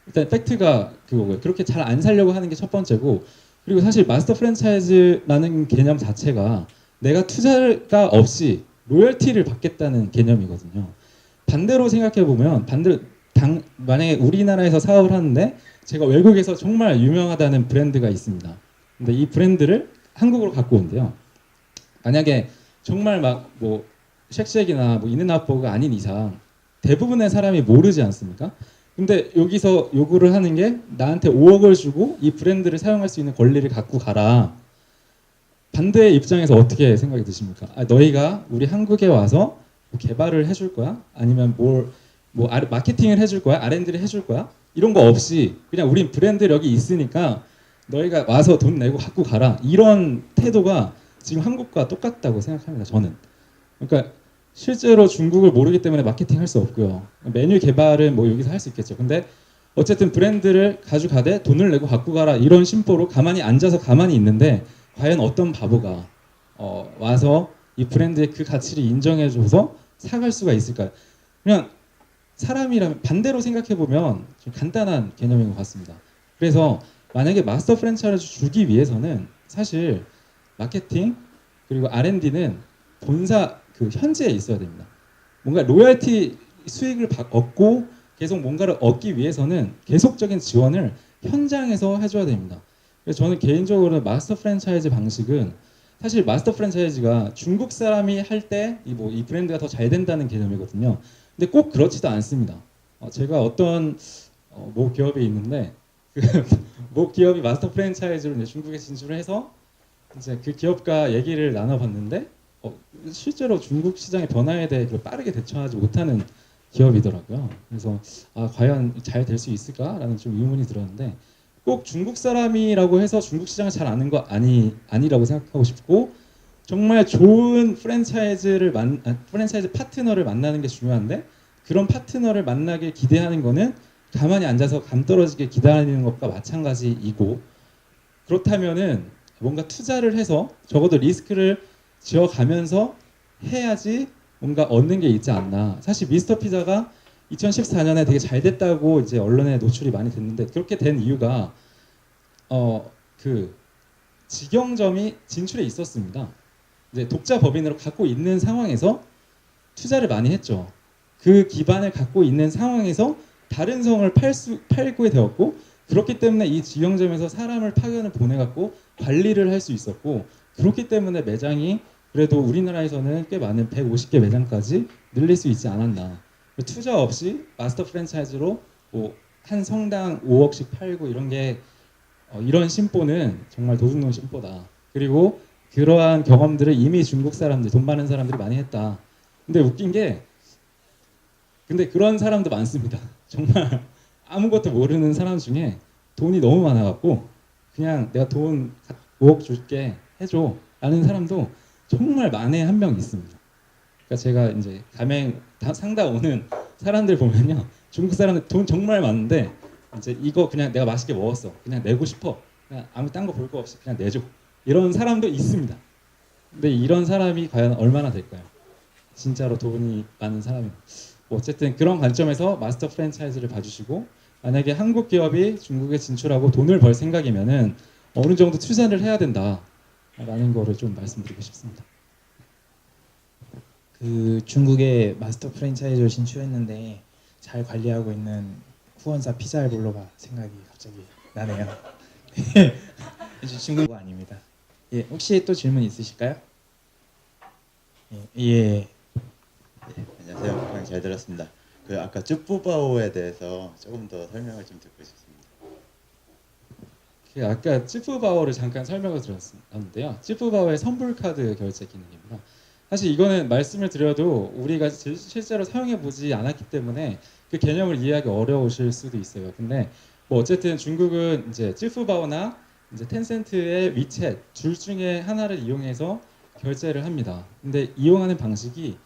일단 팩트가 그거고요. 그렇게 잘 안 살려고 하는 게 첫 번째고 그리고 사실 마스터 프랜차이즈라는 개념 자체가 내가 투자가 없이 로열티를 받겠다는 개념이거든요. 반대로 생각해 보면 만약에 우리나라에서 사업을 하는데 제가 외국에서 정말 유명하다는 브랜드가 있습니다. 근데 이 브랜드를 한국으로 갖고 온대요. 만약에 정말 막 뭐 쉑쉑이나 뭐 인앤아웃버거가 아닌 이상 대부분의 사람이 모르지 않습니까? 근데 여기서 요구를 하는 게 나한테 5억을 주고 이 브랜드를 사용할 수 있는 권리를 갖고 가라. 반대의 입장에서 어떻게 생각이 드십니까? 아, 너희가 우리 한국에 와서 뭐 개발을 해줄 거야? 아니면 마케팅을 해줄 거야? R&D를 해줄 거야? 이런 거 없이 그냥 우린 브랜드 여기 있으니까 너희가 와서 돈 내고 갖고 가라. 이런 태도가 지금 한국과 똑같다고 생각합니다. 저는. 그러니까 실제로 중국을 모르기 때문에 마케팅 할 수 없고요. 메뉴 개발은 뭐 여기서 할 수 있겠죠. 근데 어쨌든 브랜드를 가져가되 돈을 내고 갖고 가라 이런 심보로 가만히 앉아서 가만히 있는데 과연 어떤 바보가 와서 이 브랜드의 그 가치를 인정해줘서 사갈 수가 있을까요? 그냥 사람이라면 반대로 생각해보면 좀 간단한 개념인 것 같습니다. 그래서 만약에 마스터 프랜차이즈 주기 위해서는 사실 마케팅 그리고 R&D는 본사 그 현지에 있어야 됩니다. 뭔가 로열티 수익을 얻고 계속 뭔가를 얻기 위해서는 계속적인 지원을 현장에서 해줘야 됩니다. 그래서 저는 개인적으로 마스터 프랜차이즈 방식은 사실 마스터 프랜차이즈가 중국 사람이 할 때 이 브랜드가 더 잘 된다는 개념이거든요. 근데 꼭 그렇지도 않습니다. 제가 어떤 모 기업에 있는데 모 기업이 마스터 프랜차이즈로 이제 중국에 진출을 해서 이제 그 기업과 얘기를 나눠봤는데 실제로 중국 시장의 변화에 대해 빠르게 대처하지 못하는 기업이더라고요. 그래서 과연 잘 될 수 있을까라는 좀 의문이 들었는데 꼭 중국 사람이라고 해서 중국 시장을 잘 아는 거 아니라고 생각하고 싶고 정말 좋은 프랜차이즈 파트너를 만나는 게 중요한데 그런 파트너를 만나길 기대하는 거는 가만히 앉아서 감 떨어지게 기다리는 것과 마찬가지이고 그렇다면은 뭔가 투자를 해서 적어도 리스크를 지어가면서 해야지 뭔가 얻는 게 있지 않나. 사실 미스터 피자가 2014년에 되게 잘 됐다고 이제 언론에 노출이 많이 됐는데 그렇게 된 이유가 그 직영점이 진출해 있었습니다. 이제 독자 법인으로 갖고 있는 상황에서 투자를 많이 했죠. 그 기반을 갖고 있는 상황에서 다른 성을 팔게 되었고 그렇기 때문에 이 직영점에서 사람을 파견을 보내갖고 관리를 할 수 있었고 그렇기 때문에 매장이 그래도 우리나라에서는 꽤 많은 150개 매장까지 늘릴 수 있지 않았나. 투자 없이 마스터 프랜차이즈로 한 성당 5억씩 팔고 이런 게 이런 심보는 정말 도둑놈 심보다. 그리고 그러한 경험들을 이미 중국 사람들, 돈 많은 사람들이 많이 했다. 근데 웃긴 게 근데 그런 사람도 많습니다. 정말 아무것도 모르는 사람 중에 돈이 너무 많아갖고 그냥 내가 돈 5억 줄게 해줘 라는 사람도 정말 만에 한 명 있습니다. 그러니까 제가 이제 상담 오는 사람들 보면요, 중국 사람들 돈 정말 많은데 이제 이거 그냥 내가 맛있게 먹었어, 그냥 내고 싶어, 그냥 아무 딴 거 볼 거 없이 그냥 내줘 이런 사람도 있습니다. 근데 이런 사람이 과연 얼마나 될까요? 진짜로 돈이 많은 사람이. 어쨌든 그런 관점에서 마스터 프랜차이즈를 봐주시고 만약에 한국 기업이 중국에 진출하고 돈을 벌 생각이면은 어느 정도 투자를 해야 된다라는 거를 좀 말씀드리고 싶습니다. 그 중국에 마스터 프랜차이즈로 진출했는데 잘 관리하고 있는 후원사 피자엘볼로가 생각이 갑자기 나네요. 중국 아닙니다. 예, 혹시 또 질문 있으실까요? 예. 안녕하세요. 강의 잘 들었습니다. 그 아까 쯔푸바오에 대해서 조금 더 설명을 좀 듣고 싶습니다. 그 아까 찌푸바오를 잠깐 설명을 드렸는데요. 찌푸바오의 선불 카드 결제 기능입니다. 사실 이거는 말씀을 드려도 우리가 실제로 사용해 보지 않았기 때문에 그 개념을 이해하기 어려우실 수도 있어요. 근데 뭐 어쨌든 중국은 이제 찌푸바오나 이제 텐센트의 위챗 둘 중에 하나를 이용해서 결제를 합니다. 근데 이용하는 방식이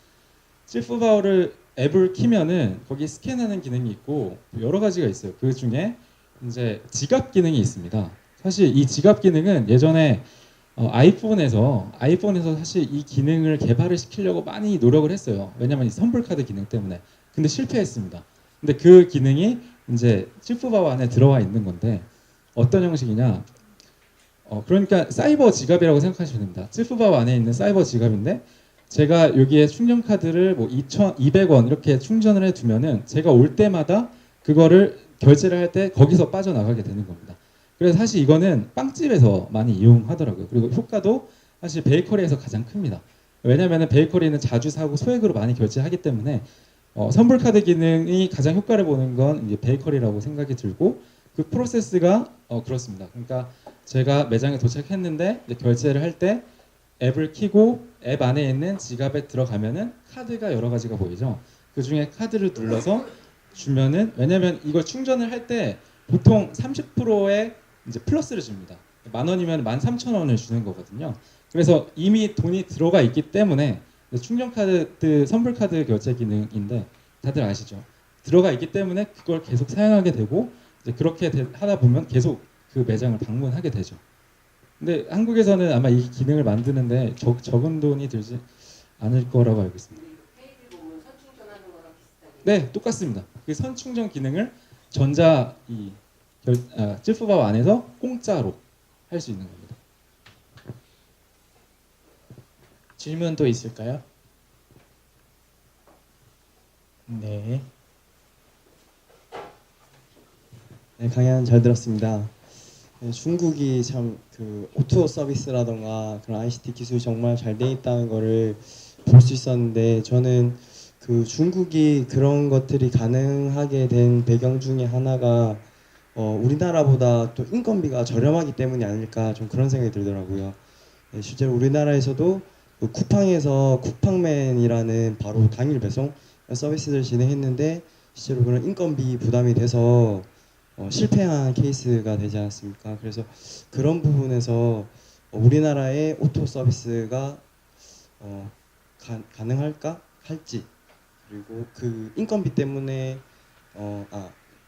찌푸바오를 앱을 키면은 거기 스캔하는 기능이 있고 여러 가지가 있어요. 그 중에 이제 지갑 기능이 있습니다. 사실 이 지갑 기능은 예전에 아이폰에서 사실 이 기능을 개발을 시키려고 많이 노력을 했어요. 왜냐면 이 선불 카드 기능 때문에. 근데 실패했습니다. 근데 그 기능이 이제 찌푸바오 안에 들어와 있는 건데 어떤 형식이냐? 그러니까 사이버 지갑이라고 생각하시면 됩니다. 찌푸바오 안에 있는 사이버 지갑인데 제가 여기에 충전 카드를 뭐 2,200원 이렇게 충전을 해 두면은 제가 올 때마다 그거를 결제를 할 때 거기서 빠져나가게 되는 겁니다. 그래서 사실 이거는 빵집에서 많이 이용하더라고요. 그리고 효과도 사실 베이커리에서 가장 큽니다. 왜냐하면 베이커리는 자주 사고 소액으로 많이 결제하기 때문에 선불 카드 기능이 가장 효과를 보는 건 이제 베이커리라고 생각이 들고 그 프로세스가 그렇습니다. 그러니까 제가 매장에 도착했는데 이제 결제를 할 때 앱을 키고 앱 안에 있는 지갑에 들어가면은 카드가 여러 가지가 보이죠. 그 중에 카드를 눌러서 주면은 왜냐면 이걸 충전을 할 때 보통 30%의 이제 플러스를 줍니다. 10,000원이면 13,000원을 주는 거거든요. 그래서 이미 돈이 들어가 있기 때문에 충전 카드 선불 카드 결제 기능인데 다들 아시죠? 들어가 있기 때문에 그걸 계속 사용하게 되고 이제 그렇게 하다 보면 계속 그 매장을 방문하게 되죠. 근데 한국에서는 아마 이 기능을 만드는데 적은 돈이 들지 않을 거라고 알고 있습니다. 페이지 보면 선충전하는 거랑 비슷하게. 네, 똑같습니다. 그 선충전 기능을 찌푸바오 안에서 공짜로 할 수 있는 겁니다. 질문 또 있을까요? 네. 네, 강연 잘 들었습니다. 네, 중국이 참 그 O2O 서비스라던가 그런 ICT 기술이 정말 잘 돼 있다는 거를 볼 수 있었는데 저는 그 중국이 그런 것들이 가능하게 된 배경 중에 하나가 우리나라보다 또 인건비가 저렴하기 때문이 아닐까 좀 그런 생각이 들더라고요. 네, 실제로 우리나라에서도 그 쿠팡에서 쿠팡맨이라는 바로 당일 배송 서비스를 진행했는데 실제로 그런 인건비 부담이 돼서 실패한 케이스가 되지 않았습니까? 그래서 그런 부분에서 우리나라의 오토 서비스가 가능할까 할지 그리고 그 인건비 때문에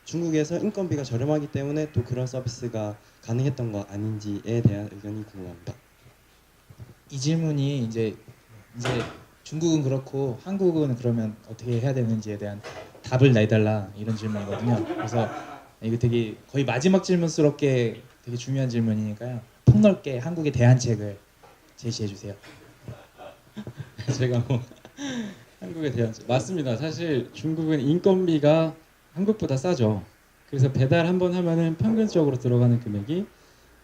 중국에서 인건비가 저렴하기 때문에 또 그런 서비스가 가능했던 거 아닌지에 대한 의견이 궁금합니다. 이 질문이 이제 중국은 그렇고 한국은 그러면 어떻게 해야 되는지에 대한 답을 내달라 이런 질문이거든요. 그래서 이거 되게 거의 마지막 질문스럽게 되게 중요한 질문이니까요. 폭넓게 한국의 대안책을 제시해 주세요. 제가 뭐 한국에 대한 맞습니다. 사실 중국은 인건비가 한국보다 싸죠. 그래서 배달 한번 하면은 평균적으로 들어가는 금액이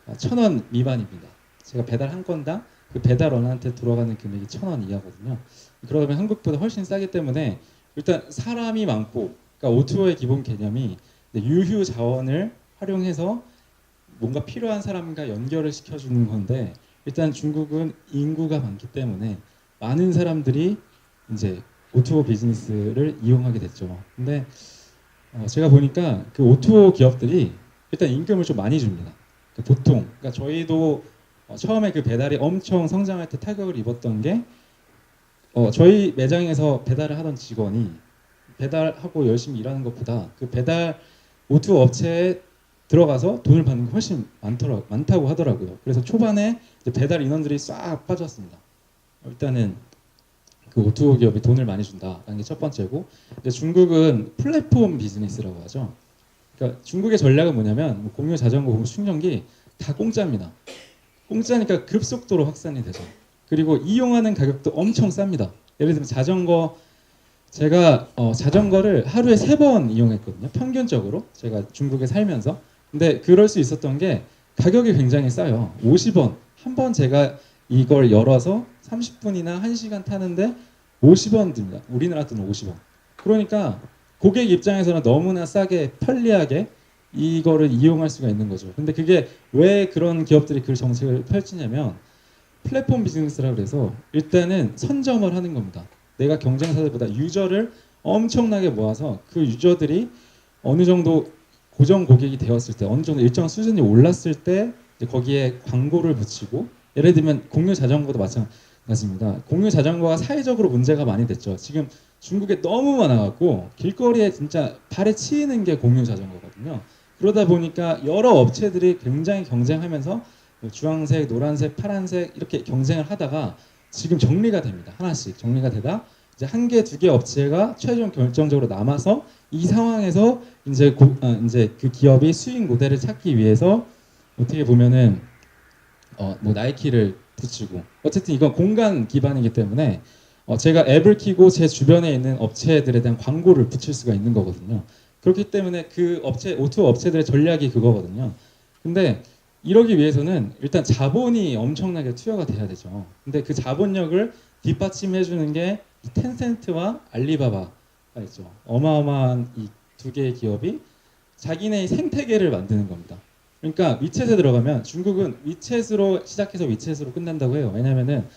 1,000원 미만입니다. 제가 배달 한 건당 그 배달원한테 들어가는 금액이 1,000원 이하거든요. 그러면 한국보다 훨씬 싸기 때문에 일단 사람이 많고, 그러니까 O2O의 기본 개념이 유휴 자원을 활용해서 뭔가 필요한 사람과 연결을 시켜주는 건데 일단 중국은 인구가 많기 때문에 많은 사람들이 이제 O2O 비즈니스를 이용하게 됐죠. 근데 제가 보니까 그 O2O 기업들이 일단 임금을 좀 많이 줍니다. 보통 그러니까 저희도 처음에 그 배달이 엄청 성장할 때 타격을 입었던 게 저희 매장에서 배달을 하던 직원이 배달하고 열심히 일하는 것보다 그 배달 O2O 업체에 들어가서 돈을 받는 게 훨씬 많다고 하더라고요. 그래서 초반에 이제 배달 인원들이 싹 빠졌습니다. 일단은 그 O2O 기업이 돈을 많이 준다라는 게 첫 번째고, 이제 중국은 플랫폼 비즈니스라고 하죠. 그러니까 중국의 전략은 뭐냐면 뭐 공유 자전거, 공유 충전기 다 공짜입니다. 공짜니까 급속도로 확산이 되죠. 그리고 이용하는 가격도 엄청 쌉니다. 예를 들면 자전거, 제가 자전거를 하루에 3번 이용했거든요. 평균적으로 제가 중국에 살면서. 근데 그럴 수 있었던 게 가격이 굉장히 싸요. 50원. 한 번 제가 이걸 열어서 30분이나 1시간 타는데 50원 듭니다. 우리나라 돈 50원. 그러니까 고객 입장에서는 너무나 싸게 편리하게 이거를 이용할 수가 있는 거죠. 근데 그게 왜 그런 기업들이 그 정책을 펼치냐면 플랫폼 비즈니스라고 해서 일단은 선점을 하는 겁니다. 내가 경쟁사들보다 유저를 엄청나게 모아서 그 유저들이 어느 정도 고정 고객이 되었을 때, 어느 정도 일정 수준이 올랐을 때 이제 거기에 광고를 붙이고, 예를 들면 공유 자전거도 마찬가지입니다. 공유 자전거가 사회적으로 문제가 많이 됐죠. 지금 중국에 너무 많아갖고 길거리에 진짜 발에 치이는 게 공유 자전거거든요. 그러다 보니까 여러 업체들이 굉장히 경쟁하면서 뭐 주황색, 노란색, 파란색 이렇게 경쟁을 하다가 지금 정리가 됩니다. 하나씩 정리가 되다 이제 한 개, 두 개 업체가 최종 결정적으로 남아서 이 상황에서 이제 이제 그 기업이 수익 모델을 찾기 위해서 어떻게 보면은 뭐 나이키를 붙이고, 어쨌든 이건 공간 기반이기 때문에 제가 앱을 키고 제 주변에 있는 업체들에 대한 광고를 붙일 수가 있는 거거든요. 그렇기 때문에 그 업체, O2O 업체들의 전략이 그거거든요. 근데 이러기 위해서는 일단 자본이 엄청나게 투여가 돼야 되죠. 근데 그 자본력을 뒷받침해 주는 게 텐센트와 알리바바가 있죠. 어마어마한 이 두 개의 기업이 자기네 생태계를 만드는 겁니다. 그러니까 위챗에 들어가면 중국은 위챗으로 시작해서 위챗으로 끝난다고 해요. 왜냐면은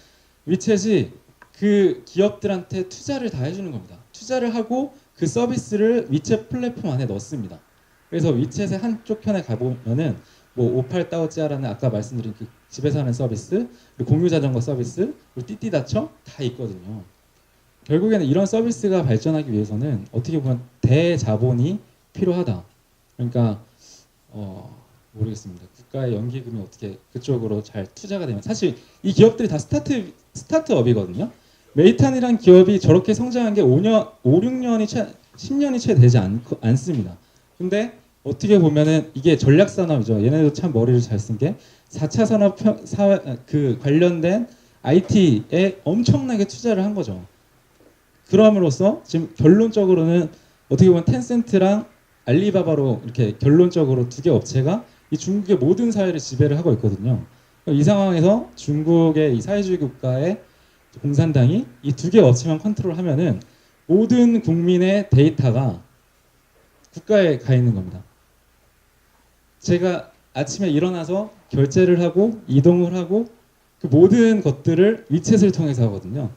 위챗이 그 기업들한테 투자를 다 해주는 겁니다. 투자를 하고 그 서비스를 위챗 플랫폼 안에 넣습니다. 그래서 위챗의 한쪽 편에 가보면은 뭐 58다오찌아라는 아까 말씀드린 그 집에서 하는 서비스, 그리고 공유 자전거 서비스, 그리고 띠띠다처 다 있거든요. 결국에는 이런 서비스가 발전하기 위해서는 어떻게 보면 대자본이 필요하다. 그러니까 모르겠습니다. 국가의 연기금이 어떻게 그쪽으로 잘 투자가 되면, 사실 이 기업들이 다 스타트업이거든요. 메이탄이란 기업이 저렇게 성장한 게 5년, 5, 6년이 10년이 채 되지 않습니다. 근데 어떻게 보면은 이게 전략 산업이죠. 얘네도 참 머리를 잘 쓴 게 4차 산업 그 관련된 IT에 엄청나게 투자를 한 거죠. 그럼으로써 지금 결론적으로는 어떻게 보면 텐센트랑 알리바바로 이렇게 결론적으로 두 개 업체가 이 중국의 모든 사회를 지배를 하고 있거든요. 이 상황에서 중국의 이 사회주의 국가의 공산당이 이 두 개 업체만 컨트롤하면은 모든 국민의 데이터가 국가에 가 있는 겁니다. 제가 아침에 일어나서 결제를 하고 이동을 하고 그 모든 것들을 위챗을 통해서 하거든요.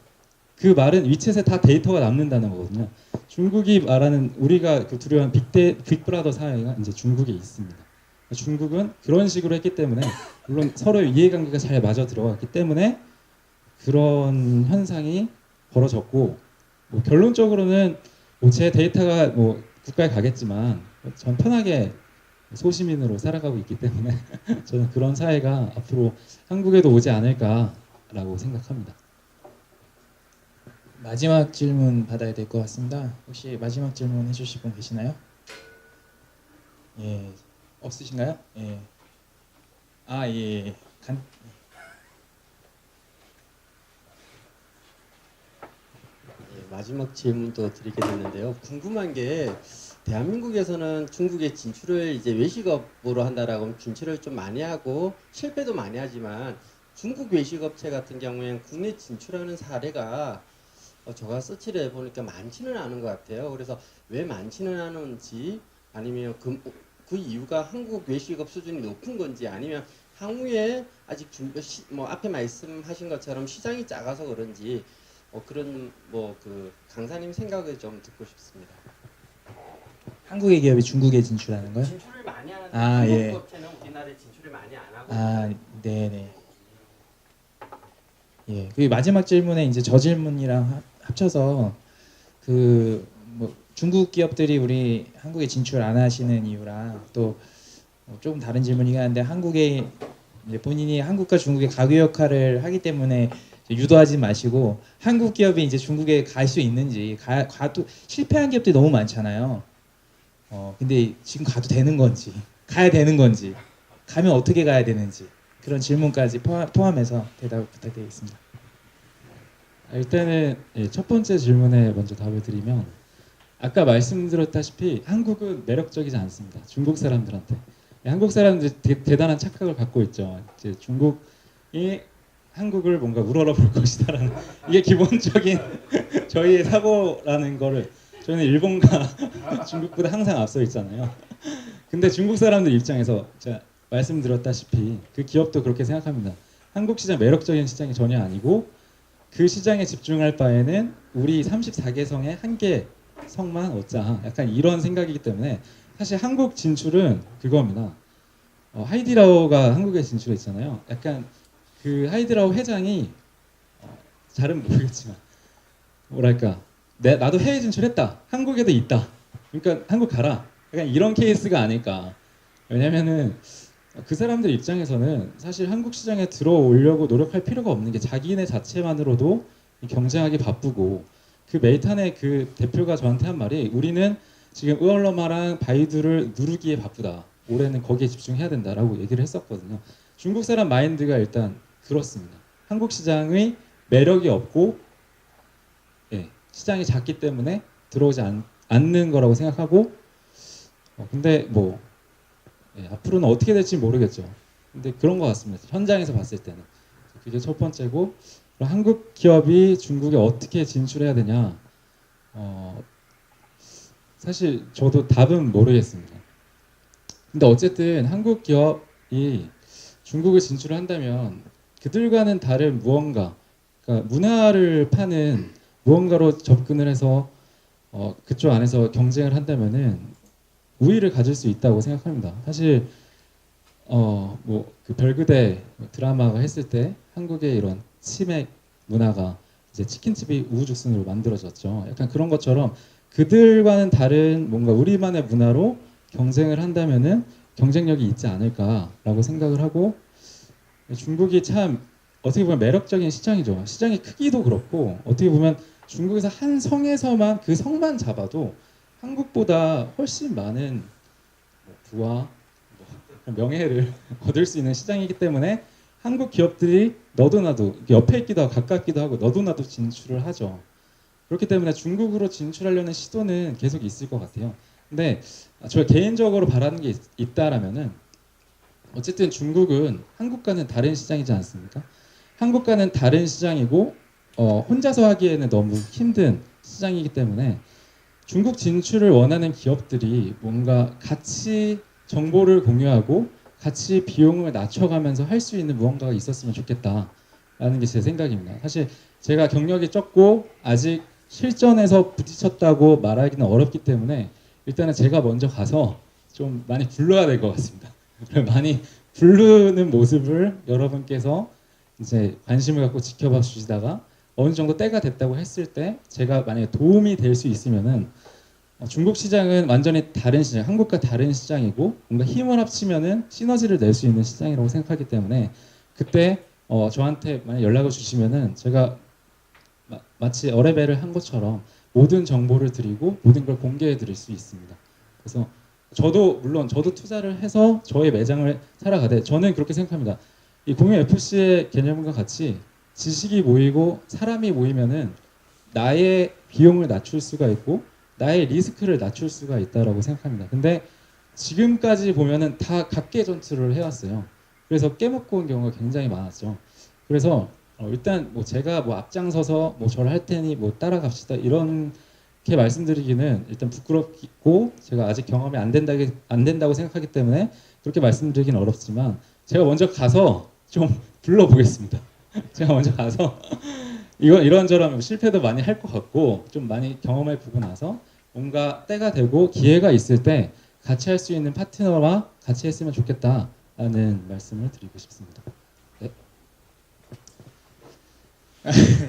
그 말은 위챗에 다 데이터가 남는다는 거거든요. 중국이 말하는 우리가 그 두려워하는 빅브라더 사회가 이제 중국에 있습니다. 중국은 그런 식으로 했기 때문에, 물론 서로의 이해관계가 잘 맞아 들어갔기 때문에 그런 현상이 벌어졌고, 뭐 결론적으로는 뭐 제 데이터가 뭐 국가에 가겠지만 전 편하게 소시민으로 살아가고 있기 때문에 저는 그런 사회가 앞으로 한국에도 오지 않을까라고 생각합니다. 마지막 질문 받아야 될 것 같습니다. 혹시 마지막 질문 해주실 분 계시나요? 예, 없으신가요? 예. 예. 마지막 질문도 드리게 됐는데요. 궁금한 게 대한민국에서는 중국의 진출을 이제 외식업으로 한다라고 하면 진출을 좀 많이 하고 실패도 많이 하지만 중국 외식업체 같은 경우에는 국내 진출하는 사례가 제가 서치를 해보니까 많지는 않은 것 같아요. 그래서 왜 많지는 않은지, 아니면 그 이유가 한국 외식업 수준이 높은 건지, 아니면 향후에 아직 뭐 앞에 말씀하신 것처럼 시장이 작아서 그런지 그런 뭐 그 강사님 생각을 좀 듣고 싶습니다. 한국의 기업이 중국에 진출하는 거요? 진출을 많이 하는 예. 중국 업체는 우리나라에 진출을 많이 안 하고. 네네. 예. 그 마지막 질문에 이제 저 질문이랑 합쳐서 그 뭐 중국 기업들이 우리 한국에 진출 안 하시는 이유랑 또 조금 다른 질문이긴 한데, 한국에 이제 본인이 한국과 중국의 가교 역할을 하기 때문에 유도하지 마시고 한국 기업이 이제 중국에 갈 수 있는지, 가도 실패한 기업들이 너무 많잖아요. 근데 지금 가도 되는 건지, 가야 되는 건지, 가면 어떻게 가야 되는지, 그런 질문까지 포함해서 대답 부탁드리겠습니다. 일단은 첫 번째 질문에 먼저 답을 드리면, 아까 말씀드렸다시피 한국은 매력적이지 않습니다. 중국 사람들한테. 한국 사람들이 대단한 착각을 갖고 있죠. 이제 중국이 한국을 뭔가 우러러볼 것이다라는 이게 기본적인 저희의 사고라는 거를 저희는 일본과 중국보다 항상 앞서 있잖아요. 근데 중국 사람들 입장에서 제가 말씀드렸다시피 그 기업도 그렇게 생각합니다. 한국 시장 매력적인 시장이 전혀 아니고 그 시장에 집중할 바에는 우리 34개 성의 한 개 성만 얻자. 약간 이런 생각이기 때문에 사실 한국 진출은 그겁니다. 하이디라오가 한국에 진출했잖아요. 약간 그 하이디라오 회장이 잘은 모르겠지만 뭐랄까 나도 해외 진출했다. 한국에도 있다. 그러니까 한국 가라. 약간 이런 케이스가 아닐까. 왜냐면은 그 사람들 입장에서는 사실 한국 시장에 들어오려고 노력할 필요가 없는 게 자기네 자체만으로도 경쟁하기 바쁘고 그 메이탄의 그 대표가 저한테 한 말이 우리는 지금 으얼러마랑 바이두를 누르기에 바쁘다. 올해는 거기에 집중해야 된다라고 얘기를 했었거든요. 중국 사람 마인드가 일단 그렇습니다. 한국 시장의 매력이 없고 시장이 작기 때문에 들어오지 않는 거라고 생각하고 근데 뭐 앞으로는 어떻게 될지 모르겠죠. 근데 그런 것 같습니다. 현장에서 봤을 때는 그게 첫 번째고 그럼 한국 기업이 중국에 어떻게 진출해야 되냐 사실 저도 답은 모르겠습니다. 근데 어쨌든 한국 기업이 중국을 진출을 한다면 그들과는 다른 무언가 그러니까 문화를 파는 무언가로 접근을 해서 그쪽 안에서 경쟁을 한다면은 우위를 가질 수 있다고 생각합니다. 사실 뭐 그 별그대 드라마가 했을 때 한국의 이런 치맥 문화가 이제 치킨집이 우후죽순으로 만들어졌죠. 약간 그런 것처럼 그들과는 다른 뭔가 우리만의 문화로 경쟁을 한다면은 경쟁력이 있지 않을까라고 생각을 하고 중국이 참 어떻게 보면 매력적인 시장이죠. 시장의 크기도 그렇고 어떻게 보면 중국에서 한 성에서만 그 성만 잡아도 한국보다 훨씬 많은 부와 명예를 얻을 수 있는 시장이기 때문에 한국 기업들이 너도 나도 옆에 있기도 하고 가깝기도 하고 너도 나도 진출을 하죠. 그렇기 때문에 중국으로 진출하려는 시도는 계속 있을 것 같아요. 근데 저 개인적으로 바라는 게 있다라면은 어쨌든 중국은 한국과는 다른 시장이지 않습니까? 한국과는 다른 시장이고 혼자서 하기에는 너무 힘든 시장이기 때문에 중국 진출을 원하는 기업들이 뭔가 같이 정보를 공유하고 같이 비용을 낮춰가면서 할 수 있는 무언가가 있었으면 좋겠다라는 게 제 생각입니다. 사실 제가 경력이 적고 아직 실전에서 부딪혔다고 말하기는 어렵기 때문에 일단은 제가 먼저 가서 좀 많이 굴러야 될 것 같습니다. 많이 부르는 모습을 여러분께서 이제 관심을 갖고 지켜봐 주시다가 어느 정도 때가 됐다고 했을 때 제가 만약에 도움이 될 수 있으면은 중국 시장은 완전히 다른 시장, 한국과 다른 시장이고 뭔가 힘을 합치면은 시너지를 낼 수 있는 시장이라고 생각하기 때문에 그때 저한테 만약 연락을 주시면은 제가 마치 어레벨을 한 것처럼 모든 정보를 드리고 모든 걸 공개해 드릴 수 있습니다. 그래서 물론 저도 투자를 해서 저의 매장을 살아가되 저는 그렇게 생각합니다. 이 공유 FC의 개념과 같이 지식이 모이고 사람이 모이면은 나의 비용을 낮출 수가 있고 나의 리스크를 낮출 수가 있다라고 생각합니다. 근데 지금까지 보면은 다 각계 전투를 해왔어요. 그래서 깨먹고 온 경우가 굉장히 많았죠. 그래서 일단 뭐 제가 뭐 앞장서서 뭐 저를 할 테니 뭐 따라갑시다 이렇게 말씀드리기는 일단 부끄럽고 제가 아직 경험이 안 된다고 생각하기 때문에 그렇게 말씀드리기는 어렵지만 제가 먼저 가서 좀 불러보겠습니다. 제가 먼저 가서 이런저런 실패도 많이 할 것 같고 좀 많이 경험해 보고 나서 뭔가 때가 되고 기회가 있을 때 같이 할 수 있는 파트너와 같이 했으면 좋겠다라는 말씀을 드리고 싶습니다. 네.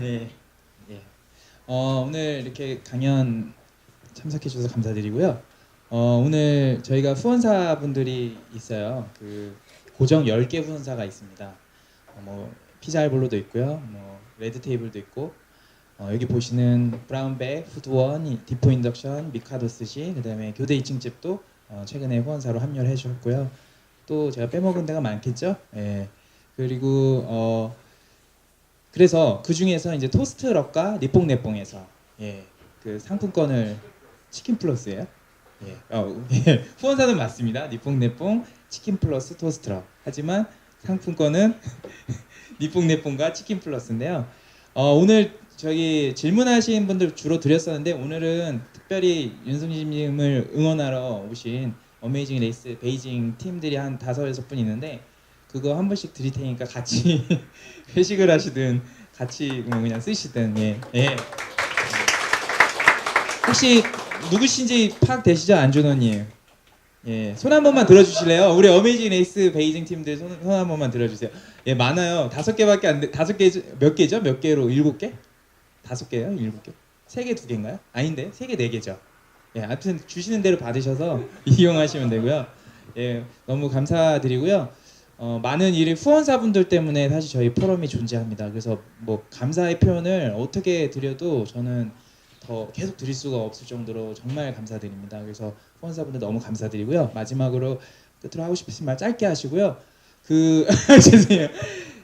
네. 네. 오늘 이렇게 강연 참석해 주셔서 감사드리고요. 오늘 저희가 후원사분들이 있어요. 그 고정 10개 후원사가 있습니다. 뭐 피자알볼로도 있고요. 뭐 레드 테이블도 있고 여기 보시는 브라운백, 푸드원, 디포 인덕션, 미카도스시, 그다음에 교대 2층집도 최근에 후원사로 합류를 해주셨고요. 또 제가 빼먹은 데가 많겠죠. 예. 그리고 그래서 그 중에서 이제 토스트럭과 니뽕네뽕에서 그 상품권을 치킨 플러스예요. 예. 후원사는 맞습니다. 니뽕네뽕, 치킨 플러스 토스트럭. 하지만 상품권은 니뽕네뽕과 치킨 플러스인데요. 오늘 저기 질문하신 분들 주로 드렸었는데 오늘은 특별히 윤승진님을 응원하러 오신 어메이징 레이스 베이징 팀들이 한 5-6분 있는데 그거 한 번씩 드릴 테니까 같이 회식을 하시든 같이 뭐 그냥 쓰시든 예. 혹시 누구신지 파악되시죠, 안준호님? 예, 손 한 번만 들어주실래요? 우리 어메이징 레이스 베이징 팀들 손 한 번만 들어주세요. 예, 많아요. 5개밖에 안 돼. 5개 몇 개죠? 몇 개로? 7개? 5개요? 7개? 3개 2개인가요? 아닌데 3개 4개죠. 예, 아무튼 주시는 대로 받으셔서 이용하시면 되고요. 예, 너무 감사드리고요. 많은 일이 후원사분들 때문에 사실 저희 포럼이 존재합니다. 그래서 뭐 감사의 표현을 어떻게 드려도 저는 더 계속 드릴 수가 없을 정도로 정말 감사드립니다. 그래서 후원사분들 너무 감사드리고요. 마지막으로 끝으로 하고 싶으신 말 짧게 하시고요. 죄송해요.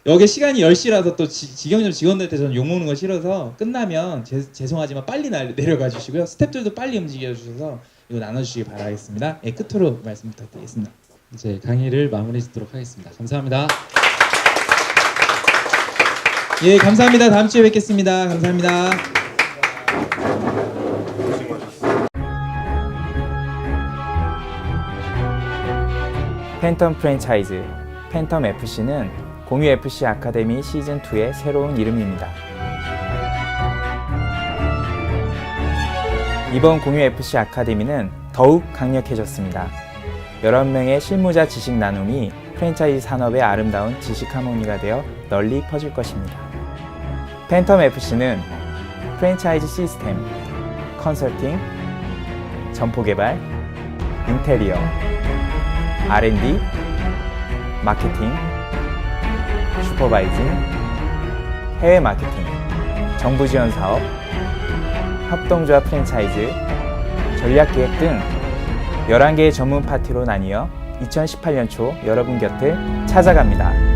여기 시간이 10시라서 또 직영점 직원들한테 저는 욕먹는 거 싫어서 끝나면 죄송하지만 빨리 내려가 주시고요. 스태프들도 빨리 움직여 주셔서 이거 나눠주시기 바라겠습니다. 예, 끝으로 말씀 부탁드리겠습니다. 이제 강의를 마무리 짓도록 하겠습니다. 감사합니다. 예, 감사합니다. 다음 주에 뵙겠습니다. 감사합니다. 팬텀 프랜차이즈 팬텀 FC는 공유 FC 아카데미 시즌 2의 새로운 이름입니다. 이번 공유 FC 아카데미는 더욱 강력해졌습니다. 11명의 실무자 지식 나눔이 프랜차이즈 산업의 아름다운 지식 하모니가 되어 널리 퍼질 것입니다. 팬텀 FC는 프랜차이즈 시스템, 컨설팅, 점포 개발, 인테리어, R&D, 마케팅, 슈퍼바이징, 해외 마케팅, 정부 지원 사업, 협동조합 프랜차이즈, 전략기획 등 11개의 전문 파트로 나뉘어 2018년 초 여러분 곁을 찾아갑니다.